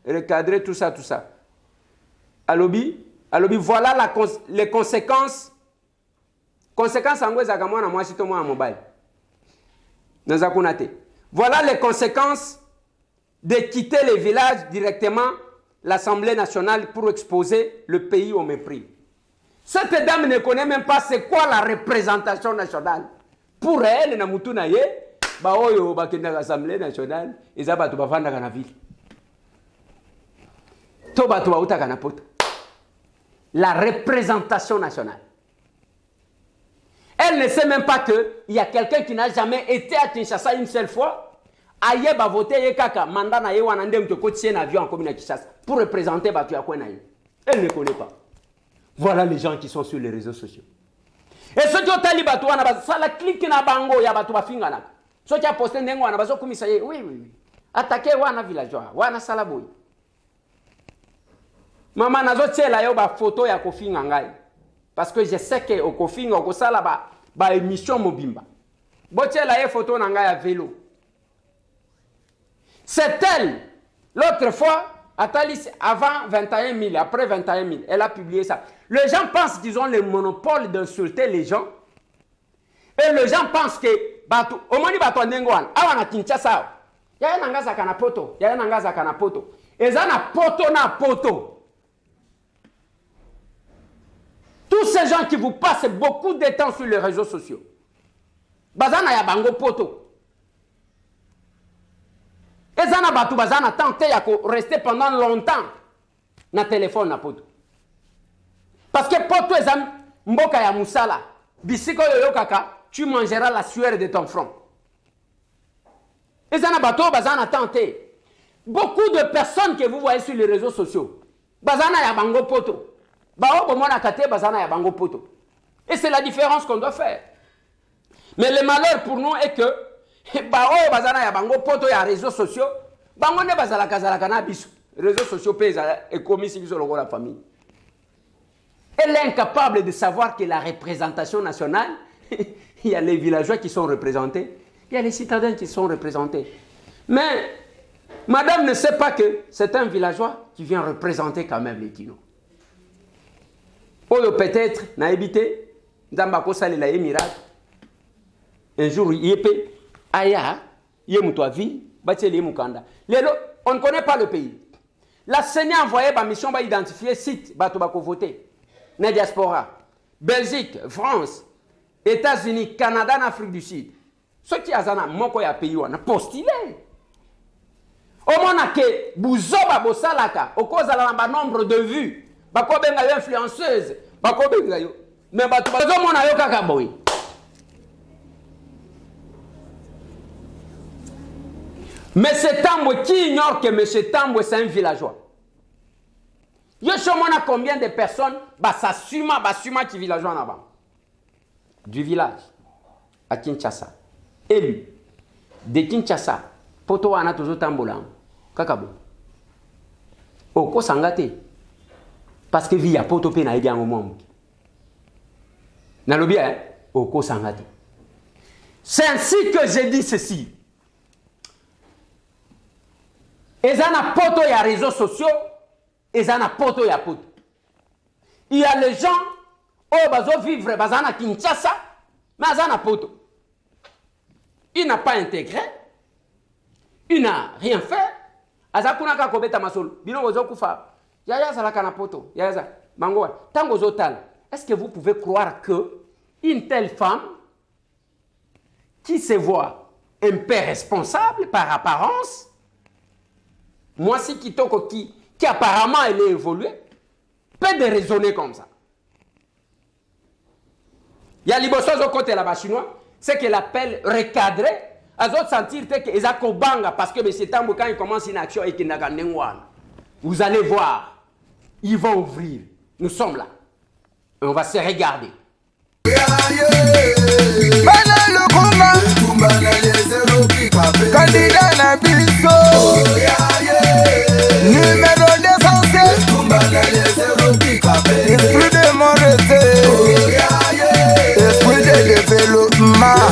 Recadrer tout ça, tout ça. Alobi, voilà les conséquences. Conséquences en gros, zagamona moi si to moi mobile. Voilà les conséquences de quitter les villages directement l'Assemblée nationale pour exposer le pays au mépris. Cette dame ne connaît même pas c'est quoi la représentation nationale. Pour elle, na mutu na ye, ba oyo ba kenda l'Assemblée nationale, eza ba to ba vanda kana ville. To ba to ba uta kana poto. La représentation nationale. Elle ne sait même pas qu'il y a quelqu'un qui n'a jamais été à Kinshasa une seule fois. Aye ba voter ye kaka mandat na ye wana ndem to kotie un avion en commune à Kinshasa pour représenter Batu ya Kwena. Elle ne connaît pas. Voilà les gens qui sont sur les réseaux sociaux. Et ceux qui ont tali Batu wana ça la clique na bango ya Batu bafinga na. Ceux qui a posté ndengo wana bazo kumisa ye oui. Attaquer wana villageois, wana salaboy. Maman nazo tiela yo ba photo ya kofinga ngai. Parce que je sais que au kofinga au sala ba émission mobimba. Botiela ye photo na ngai à vélo. C'est elle. L'autre fois, avant 21 000, après 21 000, elle a publié ça. Les gens pensent qu'ils ont le monopole d'insulter les gens. Et les gens pensent que au moins bato ndengwan awana Kinshasa. Ya nangaza kana poto, ya nangaza kana poto. Ezana poto na poto. Tous ces gens qui vous passent beaucoup de temps sur les réseaux sociaux. Bazana ya bango poto. Ezana batu bazana tenté ya rester pendant longtemps na téléphone na poto. Parce que poto ezam mboka ya musala. Bisiko yoyo kaka, tu mangeras la sueur de ton front. Ezana batu bazana tenté. Beaucoup de personnes que vous voyez sur les réseaux sociaux. Bazana ya bango poto. Et c'est la différence qu'on doit faire. Mais le malheur pour nous est que les réseaux sociaux, les réseaux sociaux pèsent et commis sur la famille. Elle est incapable de savoir que la représentation nationale, il y a les villageois qui sont représentés, il y a les citadins qui sont représentés. Mais madame ne sait pas que c'est un villageois qui vient représenter quand même les Tino. Oyo peut-être n'a évité Nzamba kosalela ye miracle. Un jour yepe aya ye mutwa vie bateli mukanda. Lelo on ne connaît pas le pays. La Seigneur a envoyé ba mission ba identifier site bato ba ko voter. Na diaspora. Belgique, France, États-Unis, Canada, Afrique du Sud. Ceux qui azana moko ya pays wana postulé. Au moins que buzoba bosalaka okozala na nombre de vues. Bako benga yo influenceuse, bako benga yo. Mais batu bazo mona yo kaka boy. Mais c'est Tambwe qui ignore que M. Tambwe c'est un villageois. Yo chomona combien de personnes basuma qui villageois là-bas. Du village à Kinshasa. Élu de Kinshasa. Poto wana tozo tambola. Kaka boy. Oko sangate. Parce que via poto pe na ebiango momu. Na lobia oko sangate. C'est ainsi que j'ai dit ceci. Ezana poto ya réseaux sociaux, ezana poto ya poto. Il y a les gens au bazo vivre bazana Kinshasa, mais azana poto. Il n'a pas intégré. Il n'a rien fait. Azakuna ka kobeta masolo. Bino bozo kufa. Yaya zalaka na poto. Yaya mangoa. Tango zotal. Est-ce que vous pouvez croire que une telle femme qui se voit un peu responsable par apparence. Moi, si Kitoko qui apparemment elle est évolué, peut de raisonner comme ça. Il y a liboso au côté là-bas chinois, c'est qu'il appelle recadrer, à autres sentir que les akobanga parce que M. Tambo quand il commence une action et qu'il n'a gagné one. Vous allez voir, ils vont ouvrir. Nous sommes là. Et on va se regarder. Candidat Nabiso, numéro d'essentiel, esprit de mon esprit de développement.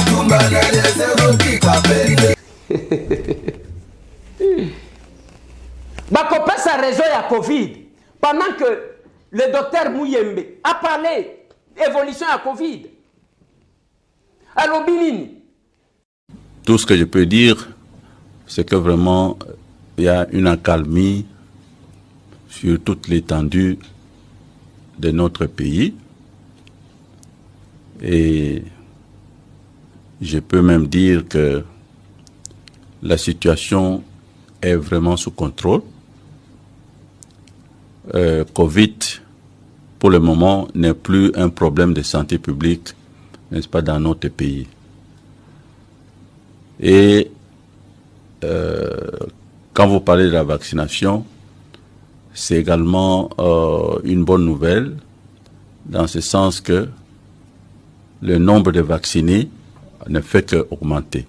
Bakopa sa raison à Covid, pendant que le docteur Mouyembe a parlé d'évolution à Covid. Alors, Binini. Tout ce que je peux dire, c'est que vraiment, il y a une accalmie sur toute l'étendue de notre pays. Et je peux même dire que la situation est vraiment sous contrôle. Covid, pour le moment, n'est plus un problème de santé publique, n'est-ce pas, dans notre pays. Et quand vous parlez de la vaccination, c'est également une bonne nouvelle, dans ce sens que le nombre de vaccinés ne fait qu'augmenter.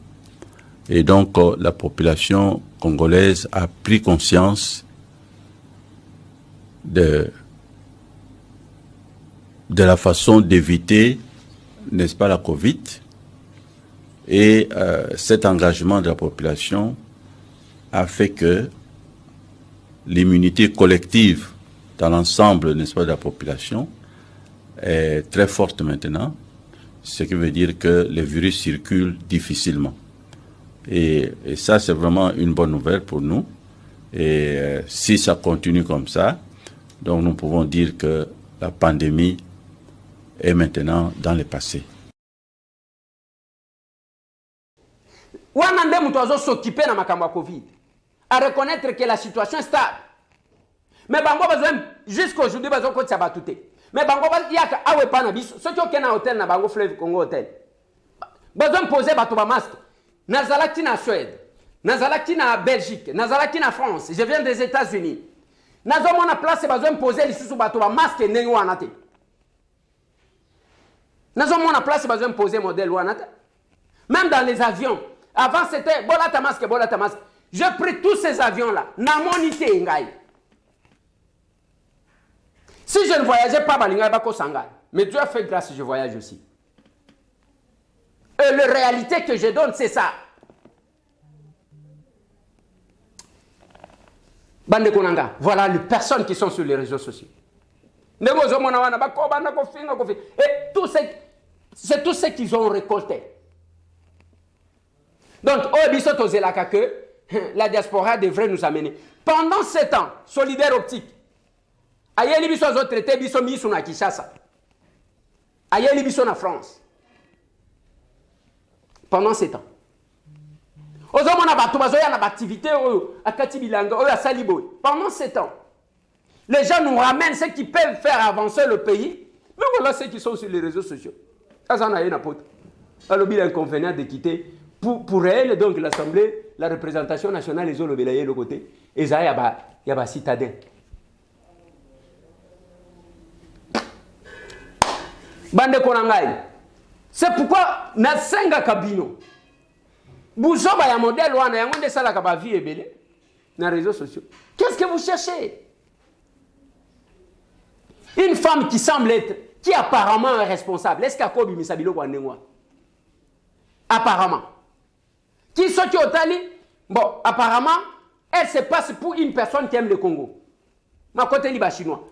Et donc, la population congolaise a pris conscience de la façon d'éviter, n'est-ce pas, la Covid. Et cet engagement de la population a fait que l'immunité collective dans l'ensemble, n'est-ce pas, de la population est très forte maintenant, ce qui veut dire que le virus circule difficilement. Et ça, c'est vraiment une bonne nouvelle pour nous. Et si ça continue comme ça, donc nous pouvons dire que la pandémie est maintenant dans le passé. Wanande mutozo s'occuper na makambo Covid, à reconnaître que la situation est stable. Mais bango besoin jusqu'à aujourd'hui besoin ko tsa batute. Mais bango yaka awe pana biso, ceux qui ont un hôtel na bango Fleuve Congo hôtel. Besoin poser bato ba masque. Nazalaki na Suède, nazalaki na Belgique, nazalaki na France, je viens des États-Unis. Nazo mona place besoin poser les sous bato ba masque nengi wana te. Nazo mona place besoin poser modèle wana te. Même dans les avions. Avant, c'était bolata masque, bolata masque. J'ai pris tous ces avions-là. Na monité ngai. Si je ne voyageais pas, balinga bako sangai. Mais Dieu a fait grâce, je voyage aussi. Et la réalité que je donne, c'est ça. Bande Konanga, voilà les personnes qui sont sur les réseaux sociaux. Et c'est tout ce qu'ils ont récolté. Donc, que la diaspora devrait nous amener. Pendant 7 ans, Solidaire Optique, Ayeli biso zo traité biso misu na Kinshasa. Ayeli biso na France. Pendant 7 ans. Ozomona bato bazoya na activité akati bilanga à Salibo. Pendant 7 ans. Les gens nous ramènent ce qui peuvent faire avancer le pays. Mais voilà ceux qui sont sur les réseaux sociaux. Ça en a une apôtre. Alors, il y a l'inconvénient de quitter. Pour elle, donc l'Assemblée, la représentation nationale, les autres, le côté, et ça, il y a des citadins. Bande Konangai. C'est pourquoi, na senga kabino, Bouzoba ya modèle, ou na yangonde sala kaba vie ebele, na réseaux sociaux. Qu'est-ce que vous cherchez? Une femme qui semble être, qui apparemment est responsable. Est-ce qu'Akobi Misabilo Kwanengwa? Apparemment. Qui sont qui au Tali? Bon, apparemment, elle se passe pour une personne qui aime le Congo. Ma côté liba chinois.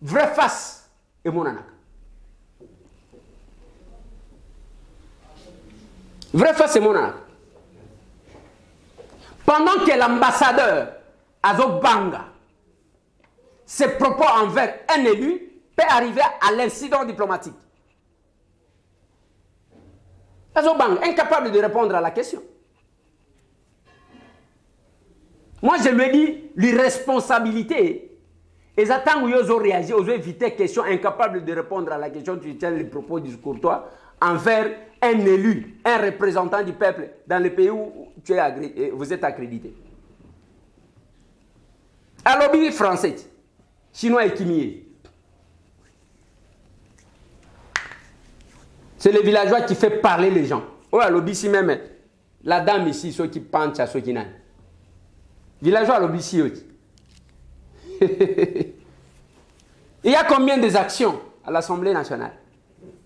Vraie face et mon anak. Vraie face et mon anak. Pendant que l'ambassadeur Azok Banga ses propos envers un élu peut arriver à l'incident diplomatique. Azok Banga incapable de répondre à la question. Moi, je me dis, l'irresponsabilité. Et attendent où ils ont réagi, ils ont évité question, incapable de répondre à la question, tu tiens les propos discourtois envers un élu, un représentant du peuple dans le pays où vous êtes accrédité. À lobby français, chinois et kimier. C'est le villageois qui fait parler les gens. Oh, à lobby ici même, la dame ici, ceux qui pensent à ceux qui n'ont. Villageois à lobby ici aussi. Il y a combien des actions à l'Assemblée nationale?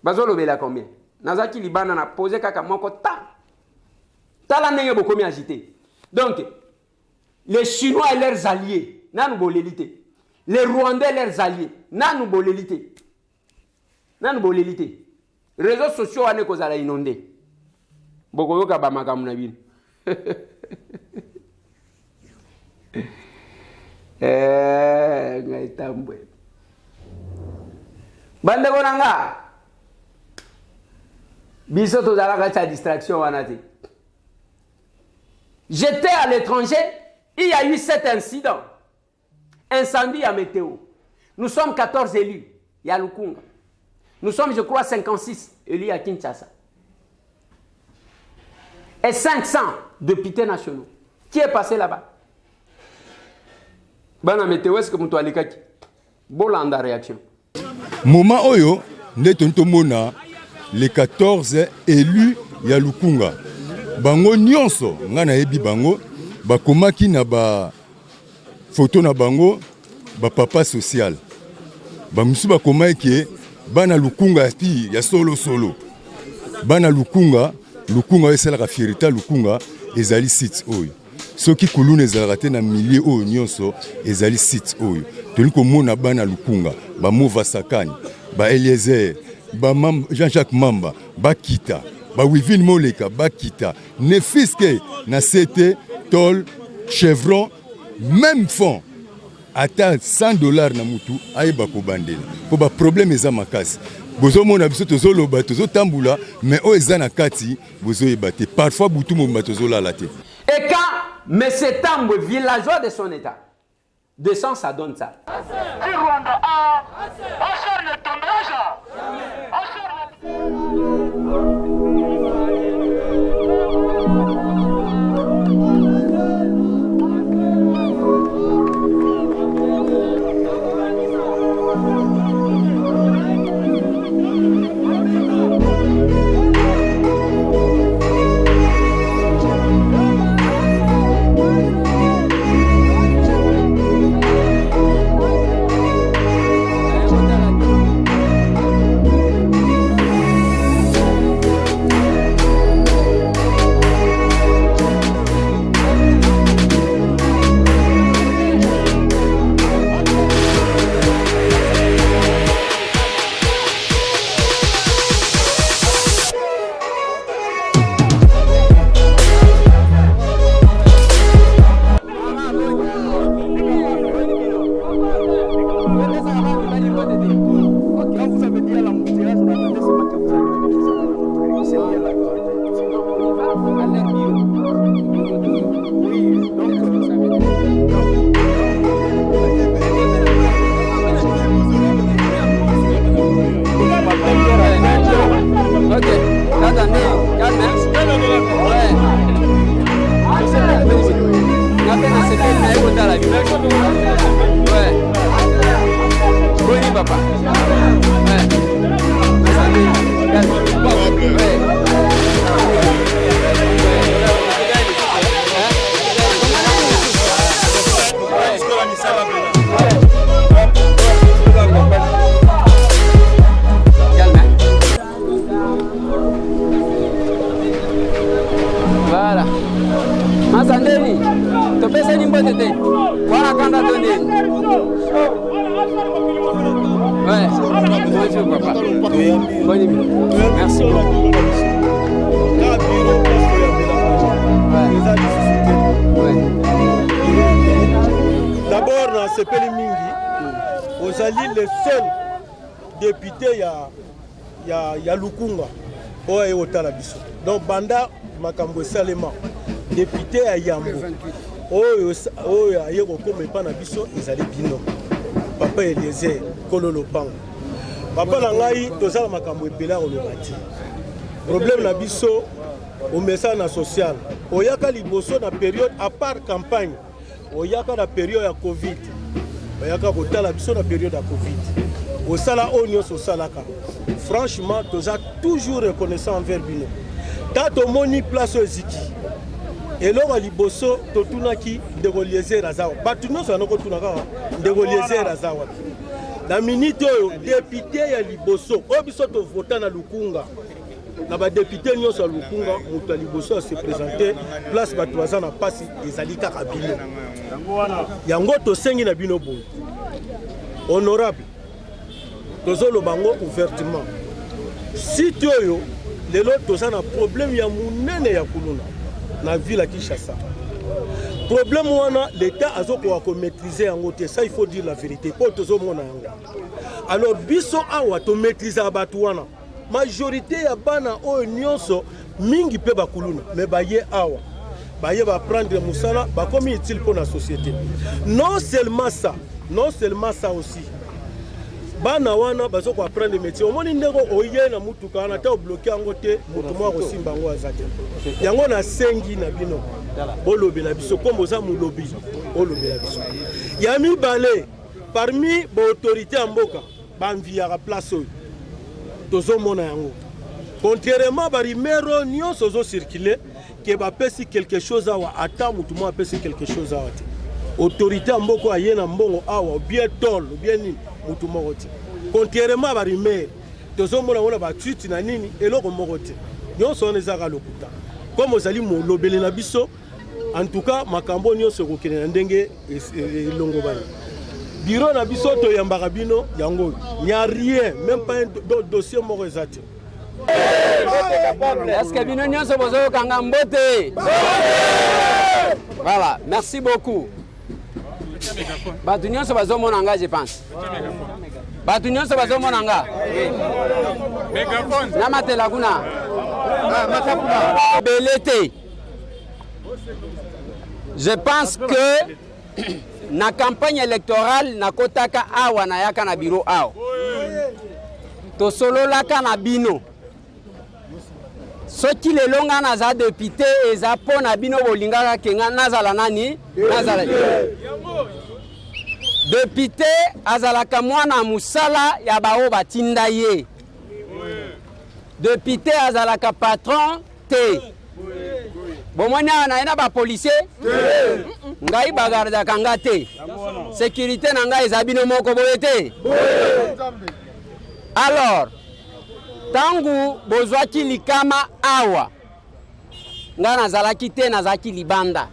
Bazolo il a combien? Nazaki Liban a posé kakamoko ta. Ta la n'est beaucoup mieux agité. Donc, les Chinois et leurs alliés, n'ont pas l'élité. Les Rwandais et leurs alliés, n'ont pas l'élité. N'ont pas l'élité. Les réseaux sociaux, on est causé à inonder. Beaucoup de gens ont été bande bonanga biso tozalaka ta distraction wana te. J'étais à l'étranger, il y a eu cet incident, incendie à Météo. Nous sommes 14 élus, il y a Lukunga. Nous sommes, je crois, 56 élus à Kinshasa. Et 500 députés nationaux. Qui est passé là-bas? Bana Météo, est-ce que vous avez dit? Bolanda réaction. Moment oyo, netontomona les 14 élus ya Lukunga. Bango nyonso, ngana ebi bango, bakomaki na ba photo na bango, ba papa social. Ba musu bakomaki bana Lukunga pi ya solo. Bana Lukunga esalaka fierté Lukunga ezali site oyo. Soki kuluna ezalaka te na milieu oyo nyonso ezali site oyo. Toli komona bana Lukunga, ba Mova Sakani, ba Eliezer, ba Jean-Jacques Mamba, ba Kita, ba Wivin Moleka, ba Kita, ne fiske na CT, Tol, Chevron, même fond, ata $100 na mutu, aye bako bandela. Ko ba problème eza makasi. Bozo mona biso tozoloba, tozotambula, mais o eza na kati, bozo ebate. Parfois butu mo batozo la te. Et quand M. Tambo, villageois de son état, descend, ça donne ça. Voilà. Mazandeni, tu peux essayer une bonne idée. Voilà quand on a donné. Ouais. Bonjour papa. Bonne nuit. Merci beaucoup. D'abord, dans ce pays mingi, vous allez le seul député il y a Lukunga au Otalabiso. Donc Banda Makambo Salema, député à Yambo. oyo aye kokoma epa na biso ezali bino papa Eliezer Kolo Lopango. Papa na ngai tozala makambo epela koloba te. Problème na biso au message na social. Oyaka liboso na période à part campagne. Oyaka na période ya Covid. Oyaka kotala biso na période ya Covid. Osala onyo sosalaka. Franchement, toza toujours reconnaissant envers bino. Tato moni place eziki. Eloko liboso totunaki Ndeko Eliezer azawa. Batu nyonso anoko tunaka Ndeko Eliezer azawa. Na minute oyo député ya liboso obiso to vota na Lukunga. Na ba député nyonso ya Lukunga moto ya liboso se présenter place batu baza na pasi ezali kaka bino. Yango to sengi na bino boy. Honorable. Tozolo bango ouvertement. Si toyo lelo toza na problème ya munene ya kuluna na ville à Kinshasa. Problème wana l'état azoko ko maîtriser yango te, ça il faut dire la vérité pour tozo mona yango. Alors biso awa to maîtriser abatu wana. Majorité ya bana o nyonso mingi pe bakuluna mais baye awa. Baye va prendre musala ba comme utile pour la société. Non seulement ça aussi. Bana wana bazoko apprendre métier. Omoni ndeko oye na mutuka na ta bloquer yango te mutu mwa ko simba ngo azate. Yango na sengi na bino. Bolobela biso kombo za mulobi. Olobela biso. Yami balé parmi ba autorité en mboka banviaka place oyo. Tozo mona yango. Contrairement ba rimero nyonso zo circuler ke ba pesi quelque chose awa ata mutu mwa pesi quelque chose awa te. Autorité en mboka ayena mbongo awa bien tol bien ni mutu moko te. Contrairement à Barimé, tozo mona wana ba tweet na nini eloko moko te. Nyonso on ezaka lokuta. Comme ozali mo lobele na biso, en tout cas makambo nyonso ko kene na ndenge elongo bana. Bureau na biso to yambaka bino yango. Il n'y a rien, même pas un dossier moko ezate. Est-ce que bino nyonso bozo kanga mbote? Voilà, merci beaucoup. Batu nyonso bazo mona nga je pense. Batu nyonso bazo mona nga. Na matela kuna. Belete. Je pense que na campagne électorale na kotaka awa na yaka na bureau awa. To solo laka na bino. Soki le longa na za député eza pona bino bolingaka kenga nazala nani? Nazala. Député azalaka mwana musala ya bao batinda ye. Député azalaka patron te. Bomoni na ena ba policier? Ngai bagarda kanga te. Sécurité na ngai ezabino moko boye te. Alors, tangu bozwaki likama awa. Nga nazalaki te nazaki libanda.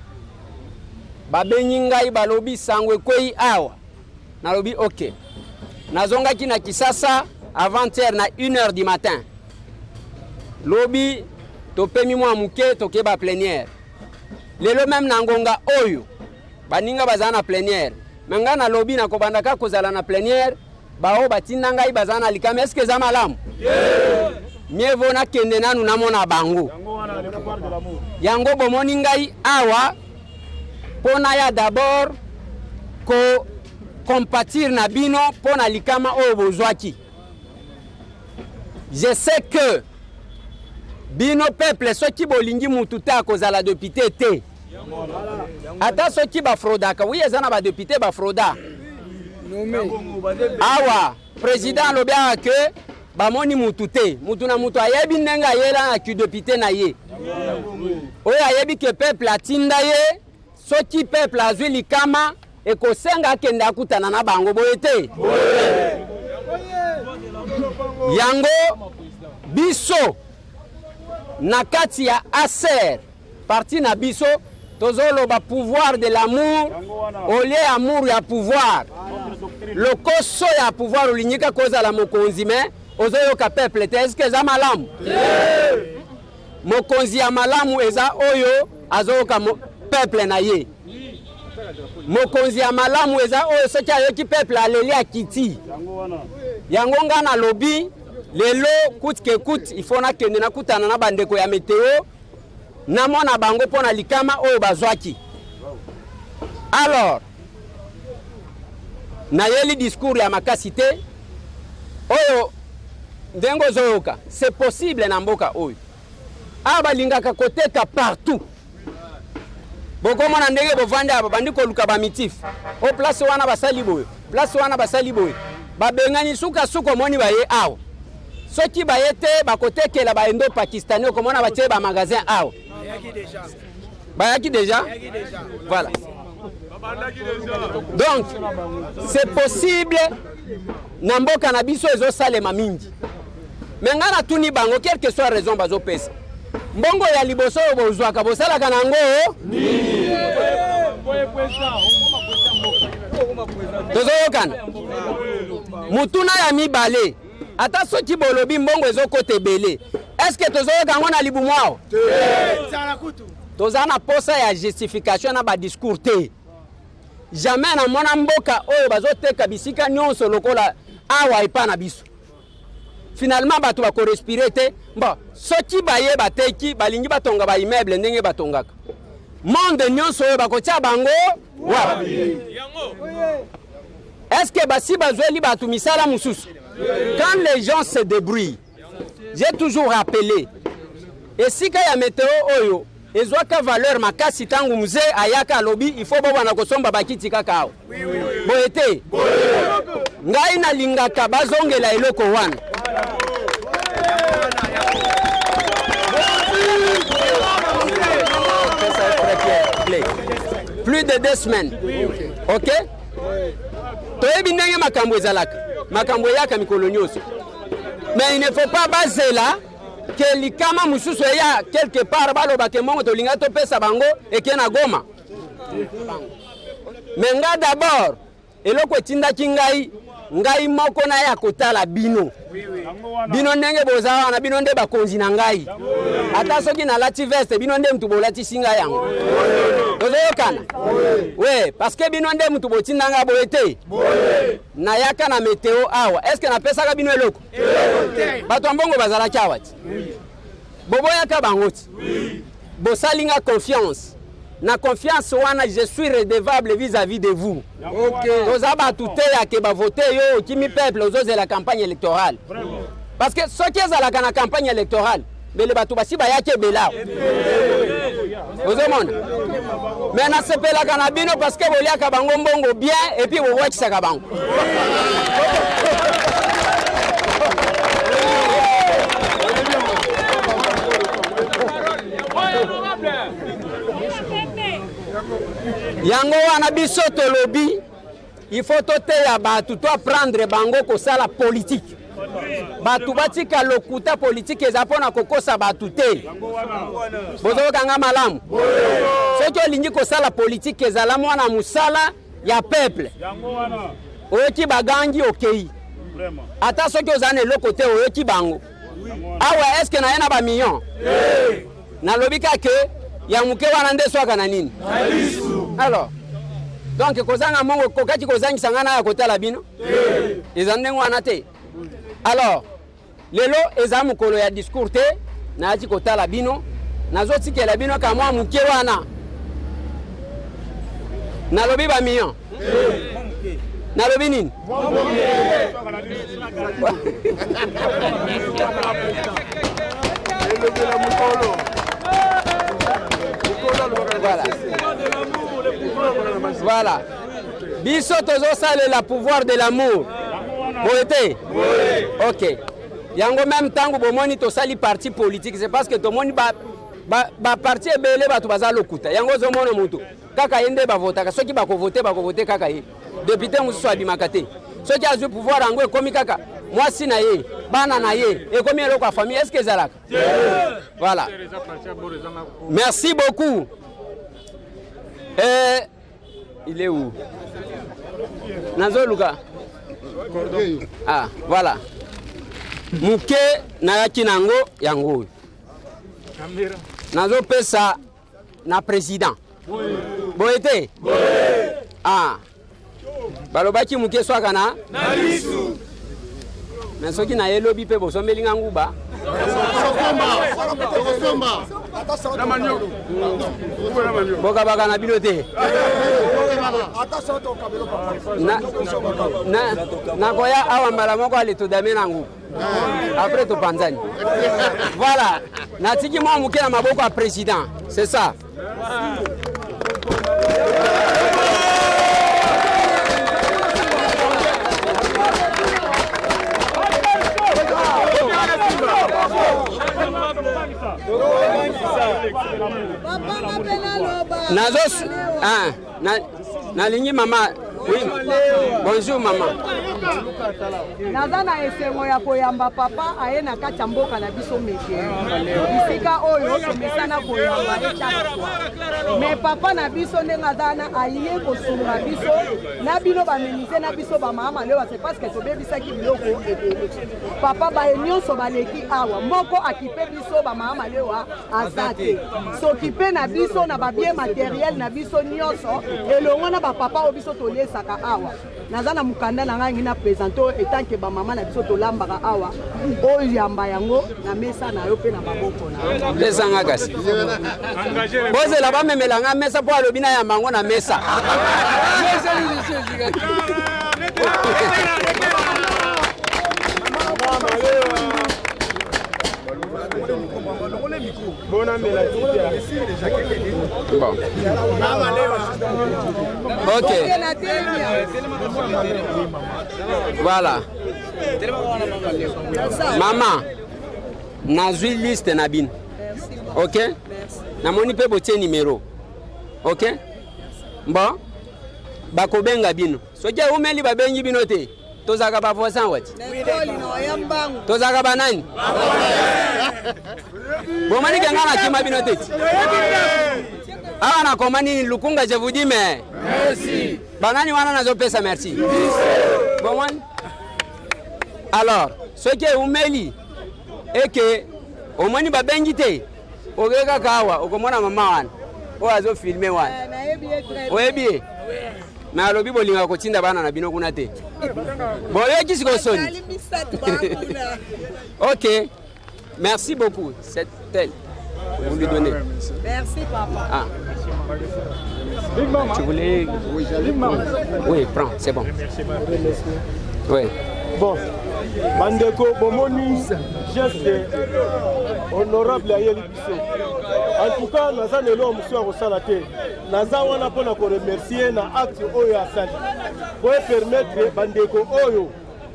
Babenyi ngai balobi sangwe kwei awa. Nalobi ok. Nazongaki na Kisasa avant-hier na 1h du matin. Lobi topemi mwa muke tokeba plénière. Lelo même na ngonga oyo baninga bazana plénière. Menga na lobi na kobandaka kozala na plénière bao batinda ngai bazana likama est-ce que za malamu? Mieux vaut na kende nanu na mona bango. Yango bomoni ngai awa pona ya d'abord ko compatir na bino pona likama oyo bozwaki. Je sais que bino peuple soki bolingi mutu ta kozala député te. Ata soki ba fraudaka, oui ezana ba député ba frauda. Awa président lobia que bamoni mutu te. Mutu na mutu ayebi ndenga yela na ki député na ye. Oyo ayebi ke peuple atinda ye. Soki peuple azwi likama ekosenga kende akutana na bango boye te. Yango biso na kati ya aser parti na biso tozolo ba pouvoir de l'amour au lieu amour ya pouvoir. Le koso ya pouvoir ulinyika koza la mokonzi me ozoyo ka peuple te est-ce que za malamu? Mokonzi ya malamu eza oyo azoyo ka peuple na ye. Mokonzi ya malamu eza oyo soki ayoki peuple aleli akiti. Yango nga na lobby lelo coûte que coûte il faut na kende na kutana na bandeko ya météo na mona bango pona likama oyo bazwaki. Alors, nayeli discours ya makasi te oyo ndengo zoyoka c'est possible na mboka oyo abalingaka koteka partout bokomona ndenge bovanda aba bandi koluka ba mitif o place wana basali boyo place wana basali boyo babengani suka suko moni baye awo soki baye te bakotekela ba endo pakistani okomona batie ba magasin awo bayaki déjà voilà. Donc, c'est possible na mboka na biso ezo salema mingi. Mais ngana tuni bango quelle que soit raison bazo pesa. Mbongo ya liboso bozwaka bosalaka nango nini? Tozoyokana. Mutuna ya mibale. Ata soki bolobi mbongo ezo kote bele. Est-ce que tozoyoka ngona libu mwao? Tozana posa ya justification na ba discours te. Jamais na mona mboka oyo bazoteka bisika nyonso lokola awa epa na biso. Finalement bato ba ko respirer te. Bon, soki baye bateki balingi batonga ba immeuble ndenge batongaka. Monde nyonso oyo bakotia bango wa. Est-ce que basi bazweli batu misala mususu? Quand les gens se débrouillent, j'ai toujours rappelé. Et si kaya météo oyo ezwaka valeur makasi tangu mzee ayaka lobby il faut boba na kosomba bakiti kaka awo boete ngai na lingaka bazongela eloko wana plus de 2 semaines OK toyebi ndenge makambo ezalaka makambo yaka mikolo nyonso mais il ne faut pas baser là que likama mususu ya quelque part baloba ke mongo to linga to pesa bango et ke na Goma. Mais nga d'abord eloko etinda ngai moko na ya kotala bino. Bino ndenge bozawa na bino nde bakonzi na ngai. Ata soki na lati veste bino nde mtu bolati singa yango. Tozoyokana. Ouais, parce que bino nde mtu botinda nga boete. Na yaka na météo awa. Est-ce que na pesa ka bino eloko? Bato mbongo bazala kyawati. Bobo yaka bangoti. Bosalinga confiance. Na confiance wana je suis redevable vis-à-vis de vous. OK. Tozaba tuté ya ke ba voter yo kimi peuple ozoze la campagne électorale. Parce que ce qui est à la campagne électorale, bele batu basi ba yake belao. Ozomona. Mais na sepela kana bino parce que boliaka bango mbongo bien et puis bo watch saka bango. Yango wana biso to lobby il faut tote ya batu to prendre bango ko sala politique batu batika lokuta politique ezapona kokosa batu te bozo kanga malamu soki olingi ko sala politique ezala mwana musala ya peuple oyoki bagangi okei ata soki ozane lokote oyoki bango awa est-ce que na yena ba million na lobika ke ya muke wana nde swaka na nini alors donc kozanga mongo kokati kozangisa ngana ya kotala bino ezande ngwana te alors lelo eza mukolo ya discours te na ati kotala bino nazotikela bino ka mwa muke wana na lobi ba million na lobi nini voilà. Voilà. Biso tozo sale la pouvoir de l'amour. Boete. OK. Yango même tango bomoni to sali parti politique, c'est parce que to moni ba parti ebele ba to baza lokuta. Yango zo mono mutu. Kaka yende ba vota, soki ba ko voter kaka ye. Député musu abimaka te. Soki azu pouvoir yango ekomi kaka. Moi si na ye, bana na ye, ekomi eloko a famille, est-ce que zalaka? Voilà. Merci beaucoup. Il est où? Nazo Luka. Ah, voilà. Muke na yakinango yango. Nazo pesa na président. Boete? Ah. Balobaki muke swaka na? Na lisu. Mais soki na yelobi pe bosombeli nguba. boka baka na bilote na koya awa mbala moko ale todame na nguku après topanzani voilà natiki mwa moke na maboko ya président c'est ça. Nazos nalingi mama. Oui. Bonjour maman. Naza na esengo ya koyamba papa aye na kati ya mboka na biso meke. Bisika oyo somesana koyamba etaka. Mais papa na biso ndenge azana aye kosunga biso na bino bamenise na biso ba mama leo c'est parce que tobebisaki biloko ebele. Papa ba nyonso baleki awa moko akipe biso ba mama leo azate. S'occuper na biso na ba bien matériel na biso nyonso elongo na ba papa o biso tole saka awa nazana mukanda na ngai na présento etanke ba mama na biso to lambaka awa o yamba yango na mesa na yo pe na maboko na pesa nga kasi boze la ba memela nga mesa po alobi na yamba ngo na mesa Bon. Ok. Voilà. Maman, nazwi liste na bin. Ok? Namoni pe botie numéro. Ok? Bon. Bakobenga bino. Soki umeli babengi bino te. Tozaka ba voisin wati. Tozaka ba nani? Bomani kenga na kima bino teti. Awa na komani lukunga je vous dis mais merci. Banani wana nazo pesa merci. Bomani. Alors, ce qui est umeli et que omani babengi te. Ogeka kawa, okomona mama wana. O azo filmer wana. Oyebi. Mais alobi bolinga kotinda bana na bino kuna te. Boye kisiko soni. OK. Merci beaucoup. C'est elle. Vous lui donnez. Merci papa. Ah. Tu voulais Oui, prends, c'est bon. Oui. Bon. Bandeko bomoni geste honorable ayeli biso. En tout cas, naza lelo monsieur akosala te. Naza wana pona ko remercier na acte oyo asali. Pour permettre bandeko oyo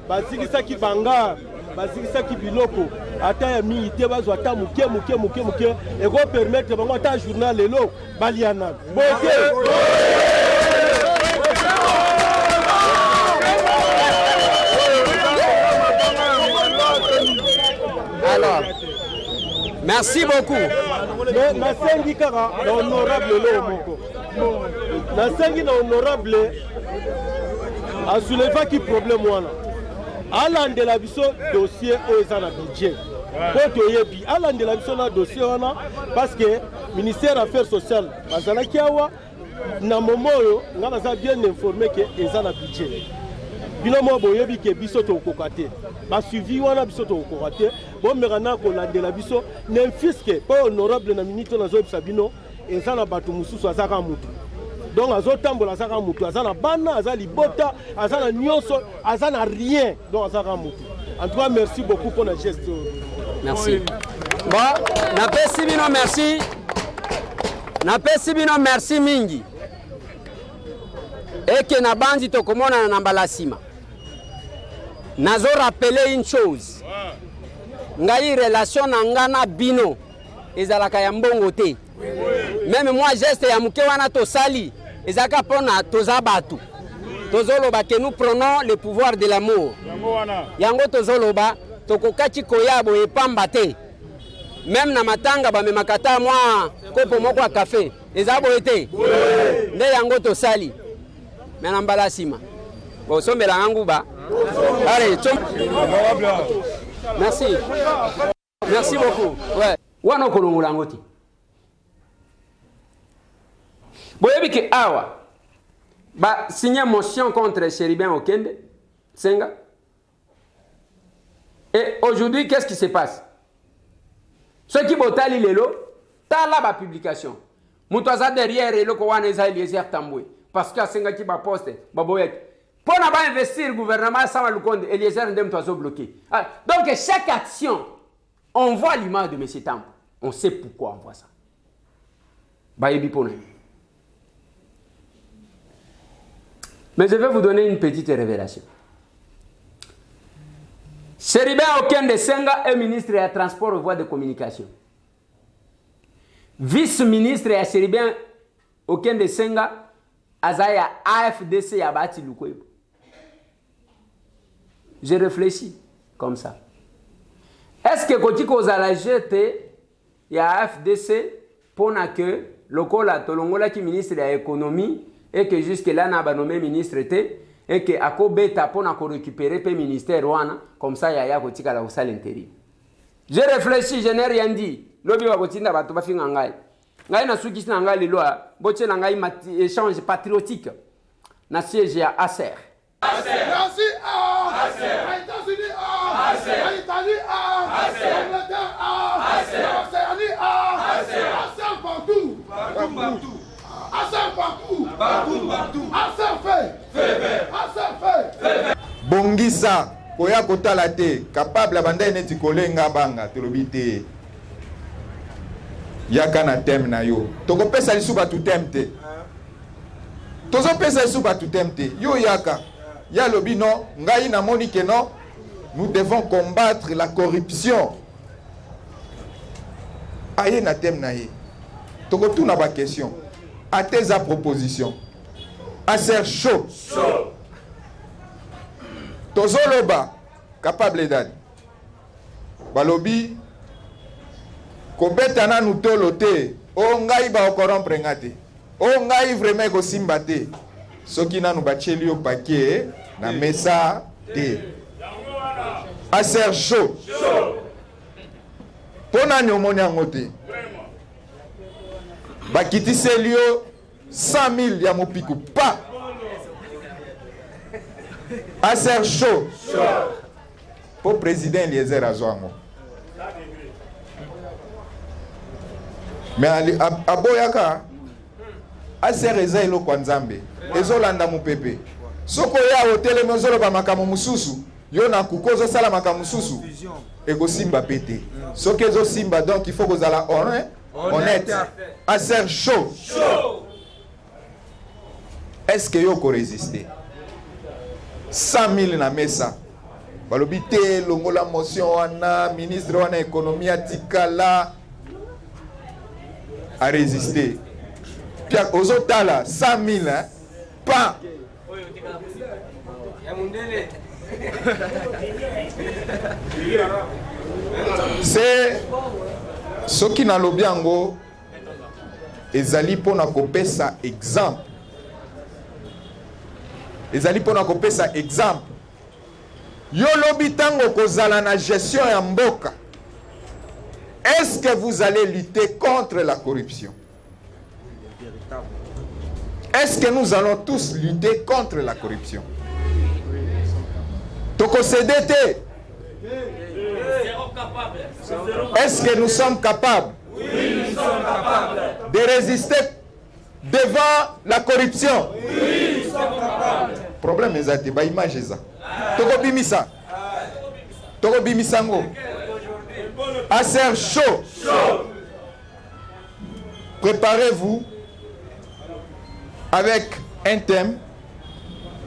bazikisaki banga, bazikisaki biloko ata ya mingi te bazwa ata muke et ko permettre bango ata journal lelo baliana. Boke. Alors, merci beaucoup. Nasengi kaka na honorable lo moko. Nasengi na honorable a soulevé qui problème wana. Alandela biso dossier oza na budget. Poto yebi alandela biso na dossier wana parce que ministère affaires sociales bazalaki awa na momoyo nga baza bien informé que eza na budget. Bino mo boyebi ke biso to kokate. Ba suivi wana biso to kokate. Bon merana ko landela biso n'infiske pas honorable na minito na zo bisabino eza na batu mususu azaka mutu. Donc azo tambola azaka mutu azana bana azali bota azana nyonso azana rien donc azaka mutu. En tout cas merci beaucoup pour la geste. Merci. Bon, na pesi bino merci. Na pesi bino merci mingi. Et que na bandi to komona na mbala sima. Nazo rappeler une chose. Ngai relation na ngana bino ezalaka ya mbongo te. Même moi geste ya muke wana to sali ezaka pona tozabatu. Tozoloba que nous prenons le pouvoir de l'amour. Yango tozoloba tokokati koyabo epamba te. Même na matanga ba memakata moi kopo moko ya café. Ezabo ete. Nde yango to sali. Mena mbala sima. Bon sombela nguba. Allez, merci. Merci beaucoup. Ouais. Wana kolongula ngoti. Boyebi ke awa ba signer motion contre Chéribin Okende Senga. Et aujourd'hui, qu'est-ce qui se passe? Ceux qui botali lelo ta la ba publication mutu aza derrière eloko wana eza Eliezer Tambwe parce que asengaki baposte baboyaki mpo na bainvestir gouvernement asala lukonde Eliezer nde mutu azobloqué. Donc chaque action on voit l'image de M. Tambwe, on sait pourquoi on voit ça. Bayebi pona. Mais je vais vous donner une petite révélation. Cherubin Okende Senga est ministre des Transports et Voies de Communication. Vice-ministre de Cherubin Okende Senga, Azaya AFDC Yabati Lukwebo. Je réfléchis comme ça. Est-ce que Kotiko Zala jeté ya AFDC pour que Lokola Tolongola qui ministre de l'économie et que jusque là n'a pas nommé ministre et que Akobeta pour récupérer le ministère wana comme ça ya Kotika la salle intérim. Je réfléchis, je n'ai rien dit. Lobi wa kotinda bato ba finga ngai. Ngai na suki na ngai lelo boche na ngai échange patriotique na siège ya Acer. Merci à États-Unis, à Italie, à Angleterre, à Océanie, à partout. Bongisa koya kotala te capable banda neti kolenga banga telobite yaka na tem na yo toko pesa lisuba tu temte tozo pesa lisuba tu temte yo yaka ya lobi non ngai na moni ke non nous devons combattre la corruption aye na tem na ye toko tuna ba question à tes propositions à ser chaud tozoloba capable dad balobi kobeta na nutolo te o ngai ba corrompre ngate o ngai vraiment ko simba te soki nanu bacheli yo paquet na mesa te à ser chaud pona nyomoni angote bakiti selio 100 000 ya mopiku pa à ser chaud pour président Eliezer Azwango mais aboyaka à ser eza eloko nzambe ezolanda mupepe soko ya hotel mozolo ba makamu mususu yo na kukozo sala makamu mususu ego simba pété soki ezo simba donc il faut que zala honnête à ser chaud est-ce que yo ko résister 100 000 na mesa balobi te longola motion wana ministre wana économie atikala a résister pia ozotala 100 000 hein pas c'est soki na lobi yango ezali pona kopesa exemple ezali pona kopesa exemple yo lobi tango kozala na gestion ya mboka est-ce que vous allez lutter contre la corruption? Est-ce que nous allons tous lutter contre la corruption? Toko CDT. Est-ce que nous sommes capables de résister devant la corruption? Oui, nous sommes capables. Problème est ba image ça. Toko bimisa. Toko bimisango. À ser chaud. Préparez-vous avec un thème.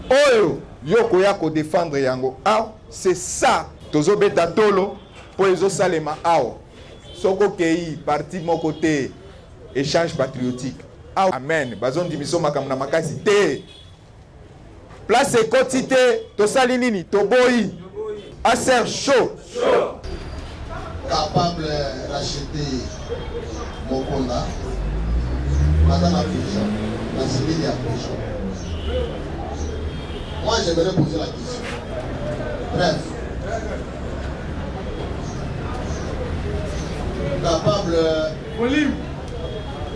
Oyo yoko yako défendre yango. Ah, c'est ça. Tozo beta tolo pour ezo salema ao. Soko kei parti mon côté échange patriotique. Ah, amen. Bazon dimiso makamna makasi te. Place quotité to salinini to boyi. À ser chaud. Capable de racheter Mokonda, madame la prison, la civile à prison. Moi, j'aimerais poser la question. Bref. Capable,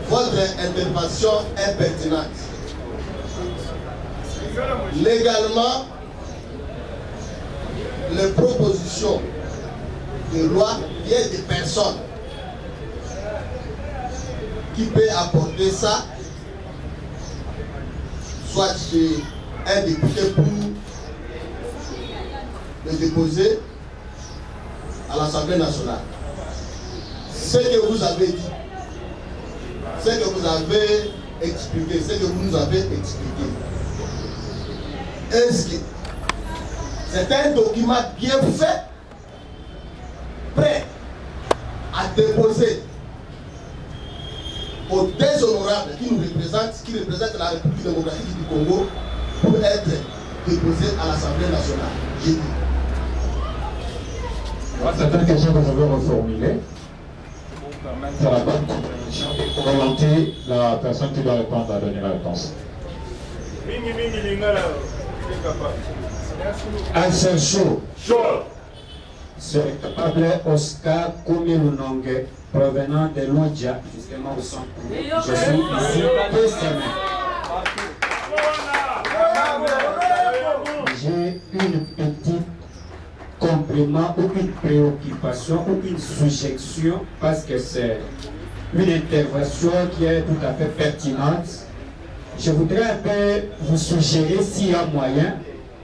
votre intervention est pertinente. Légalement, les propositions de loi viennent des personnes. qui peut apporter ça, soit chez un député pour le déposer à l'Assemblée nationale. Ce que vous avez dit, ce que vous avez expliqué, ce que vous nous avez expliqué, est-ce que c'est un document bien fait, prêt à déposer aux déshonorables qui nous représentent, qui représentent la République démocratique du Congo, pour être déposé à l'Assemblée nationale? J'ai dit. C'est une question que je veux reformuler pour permettre à la bonne compréhension et orienter la personne qui doit répondre à donner la réponse. Un seul chaud. Serait capable Oscar Koumilunongue, provenant de Lodja, justement au centre. Je suis ici 2 semaines. J'ai une petite complément ou une préoccupation ou une suggestion parce que c'est une intervention qui est tout à fait pertinente. Je voudrais un peu vous suggérer s'il y a moyen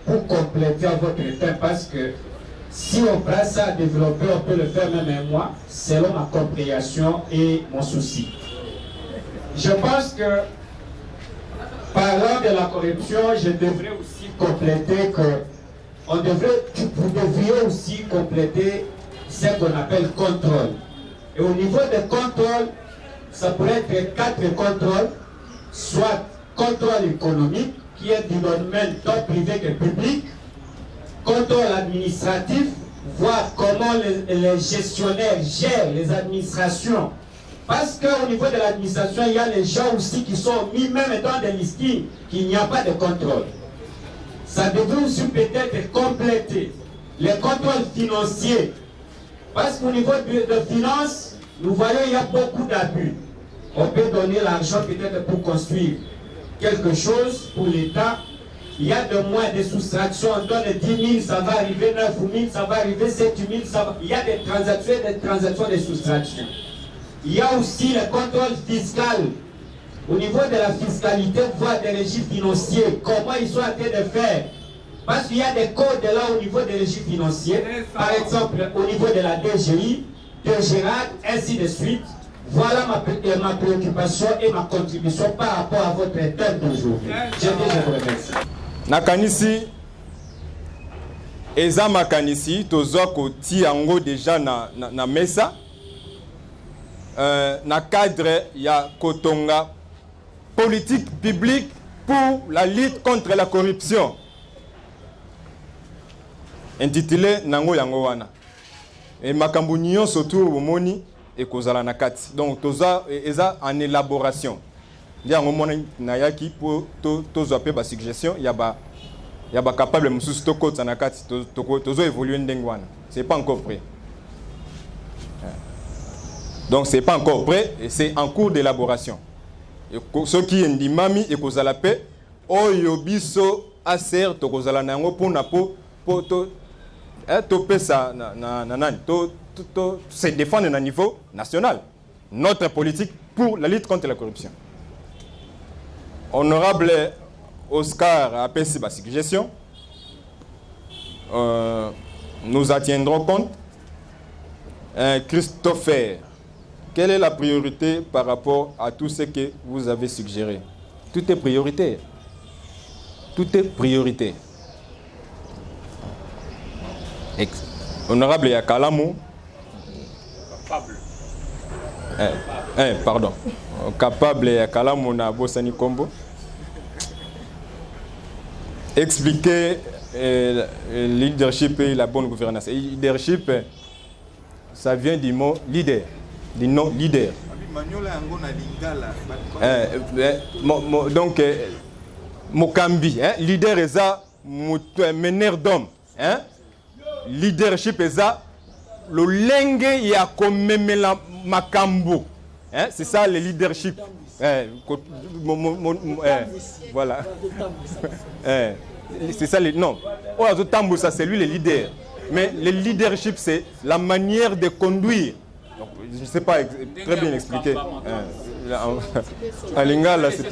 pour compléter votre thème parce que si on prend ça à développer, on peut le faire même moi, selon ma compréhension et mon souci. Je pense que parlant de la corruption, je devrais aussi compléter que vous devriez aussi compléter ce qu'on appelle contrôle. Et au niveau des contrôles, ça pourrait être 4 contrôles, soit contrôle économique, qui est du domaine tant privé que public, contrôle administratif, voir comment les gestionnaires gèrent les administrations. Parce qu'au niveau de l'administration, il y a les gens aussi qui sont mis même dans des listings, qu'il n'y a pas de contrôle. Ça devrait aussi peut-être compléter les contrôles financiers. Parce qu'au niveau de finances, nous voyons qu'il y a beaucoup d'abus. On peut donner l'argent peut-être pour construire quelque chose pour l'État. Il y a de moins de soustractions, on donne 10 000, ça va arriver 9 000, ça va arriver 7 000, il y a des transactions de soustraction. Il y a aussi le contrôle fiscal. Au niveau de la fiscalité, voire des régimes financiers, comment ils sont en train de faire. Parce qu'il y a des codes là au niveau des régimes financiers, par exemple au niveau de la DGI, de Gérard, ainsi de suite. Voilà ma préoccupation et ma contribution par rapport à votre thème d'aujourd'hui. Je vous remercie. Nakanisi eza makanisi tozwa koti yango déjà na mesa na cadre ya kotonga politique publique pour la lutte contre la corruption intitulé nango yango wana et makambo nyonso surtout bomoni ekozala na kati donc tozwa eza en élaboration. Ndiango mona nayaki po tozwa pe ba suggestion ya ba capable mususu to kota na kati tozo évoluer ndengwana. C'est pas encore prêt. Donc c'est pas encore prêt et c'est en cours d'élaboration. Et ce qui est ndimami et kozala pe oyo biso aser to kozala nango pona po to pesa na nani to se défendre à niveau national notre politique pour la lutte contre la corruption. Honorable Oscar a fait sa suggestion. Nous en tiendrons compte. Christopher, quelle est la priorité par rapport à tout ce que vous avez suggéré? Tout est prioritaire. Tout est prioritaire. Honorable Yakalamu. Capable. Pardon. Capable Yakalamu na Bosani Kombo. Expliquer le leadership et la bonne gouvernance. Et leadership, ça vient du mot leader, du nom leader. Donc, Mokambi, leader est ça, meneur d'homme. Leadership est ça, le lengue ya komemela makambo. C'est ça le leadership. Voilà. C'est ça le non. Ça c'est lui le leader. Mais le leadership c'est la manière de conduire. Donc, je ne sais pas très bien expliquer. En lingala, c'est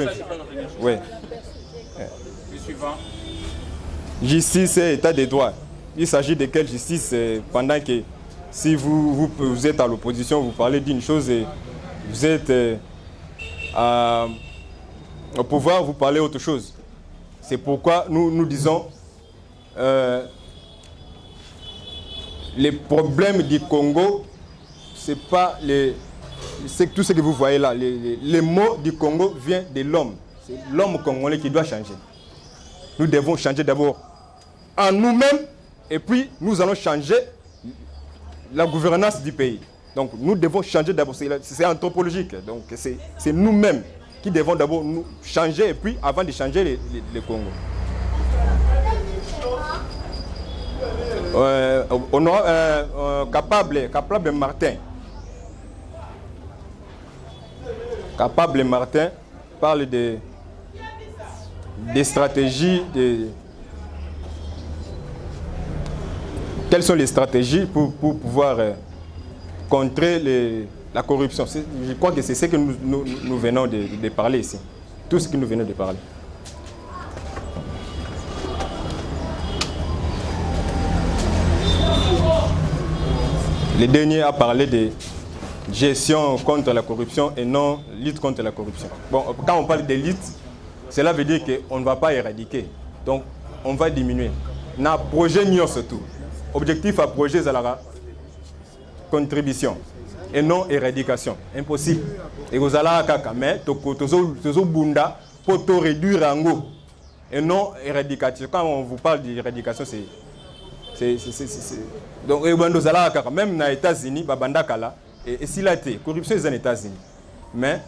oui. Le suivant. Justice et état de droit. Il s'agit de quelle justice pendant que si vous êtes à l'opposition, vous parlez d'une chose et vous êtes au pouvoir, vous parlez autre chose. C'est pourquoi nous disons les problèmes du Congo, c'est pas c'est tout ce que vous voyez là. Les mots du Congo viennent de l'homme. C'est l'homme congolais qui doit changer. Nous devons changer d'abord en nous-mêmes et puis nous allons changer la gouvernance du pays. Donc nous devons changer d'abord, c'est anthropologique. Donc c'est nous-mêmes qui devons d'abord nous changer et puis avant de changer le Congo. Capable Martin. Capable Martin parle des stratégies, quelles sont les stratégies pour pouvoir contrer la corruption. Je crois que c'est ce que nous venons de parler ici. Tout ce que nous venons de parler. Le dernier a parlé de gestion contre la corruption et non lutte contre la corruption. Bon, quand on parle de lutte, cela veut dire qu'on ne va pas éradiquer. Donc, on va diminuer. Na projet n'y surtout. Objectif à projet, c'est la contribution et non éradication. Impossible. Et vous allez à Kaka, mais tozo bunda pour te réduire en haut et non éradication. Quand on vous parle d'éradication, c'est donc même dans les États-Unis, et si la corruption est aux États-Unis, mais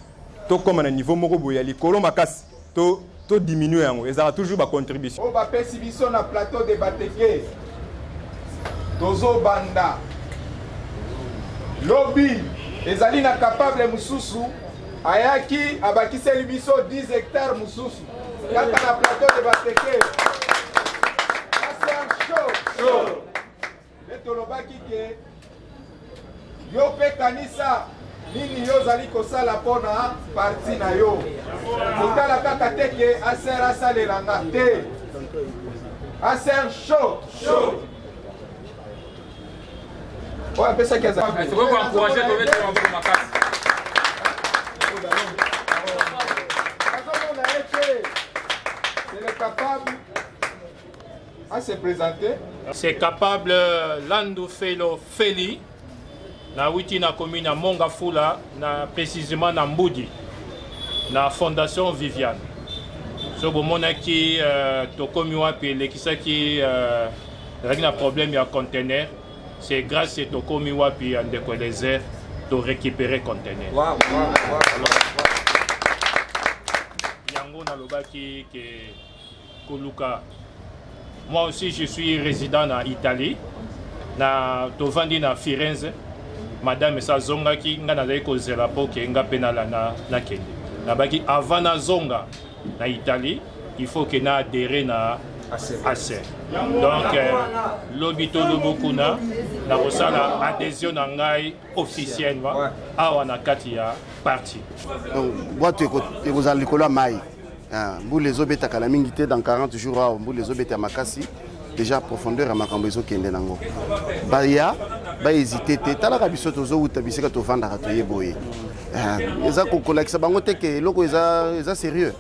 tout comme à un niveau moroboya, les colomakas, tout diminue en haut. Ils ont toujours ma contribution. On va faire sur le plateau de Bateke. Tozo banda. Lobby. Les alina capable mususu. Ayaki abakise libiso 10 hectares mususu. Quand on a plateau de Bateke. C'est un show. Le tolobaki ke yo pe kanisa nini yo zali kosala pona parti na yo. Kotala kaka teke asera salelanga te. C'est un show. Ouais, mais ça qu'est-ce que il faut encourager de mettre en ma casse. C'est le capable à se présenter. C'est capable Lando Felo Feli na witi na commune à Mongafula na précisément na Mboudi na fondation Viviane. So bomona ki tokomi wapi lekisaki régna problème ya conteneur. C'est grâce à tokomi wapi andeko les airs de récupérer conteneur. Wow. Yango na lobaki ke Koluka. Moi aussi, je suis résident en Italie. Na tovandi na Firenze. Madame sa zonga ki nga na ko zela po ke nga penala na kende. Na baki avant na zonga na Italie, il faut que na adhérer na ACER. Donc lobito lobokuna na rosala adhésion na ngai officiellement awa na kati ya parti. Boîte et vous allez coller mai. Vous les obéta kalamingité dans 40 jours vous les obéta makasi déjà profondeur à makambezo kende nango. Baya ba hésiter te tala kabiso tozo utabiseka to vanda to yeboye. Eza kokola kisa bango te ke loko eza sérieux.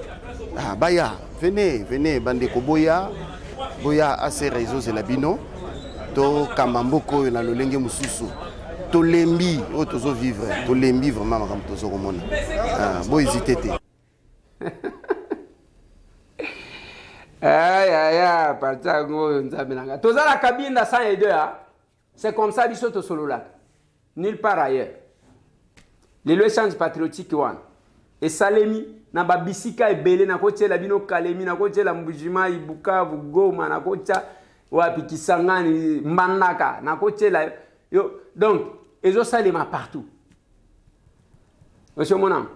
Baya venez bande ko boya à ces réseaux et la bino to kamamboko na lolenge mususu. To lembi o tozo vivre, to lembi vraiment makam tozo komona. Bo hésiter te. Tozala Kabinda 102, c'est comme ça biso solo là. Nulle part ailleurs. Les lois change patriotique one. Et Salemi na babisika ebele na koche la bino Kalemi na koche la Mbujima Bukavu Goma na koche wapi Kisangani Manaka na koche la yo donc ezo salema partout. Monsieur mon âme.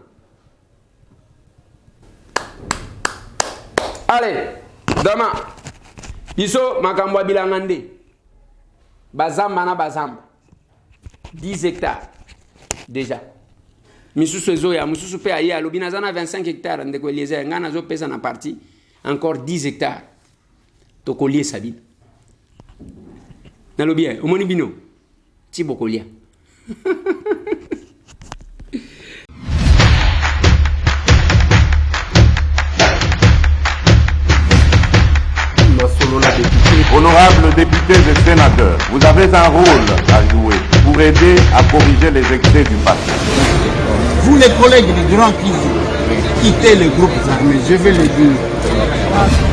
Allez, demain, biso makambo bilangande. Bazamba na bazamba. 10 hectares déjà. misusu ezoya mususu pe aye alobi naza na 25 hectares ndeko Eliezer nga nazopesa na parti encore 10 hectares tokoliesa bino nalobi omoni bino ti bokolia Honorables députés et sénateurs, vous avez un rôle à jouer pour aider à corriger les excès du passé. Vous les collègues des grands qui quittez les groupes armés, je vais le dire.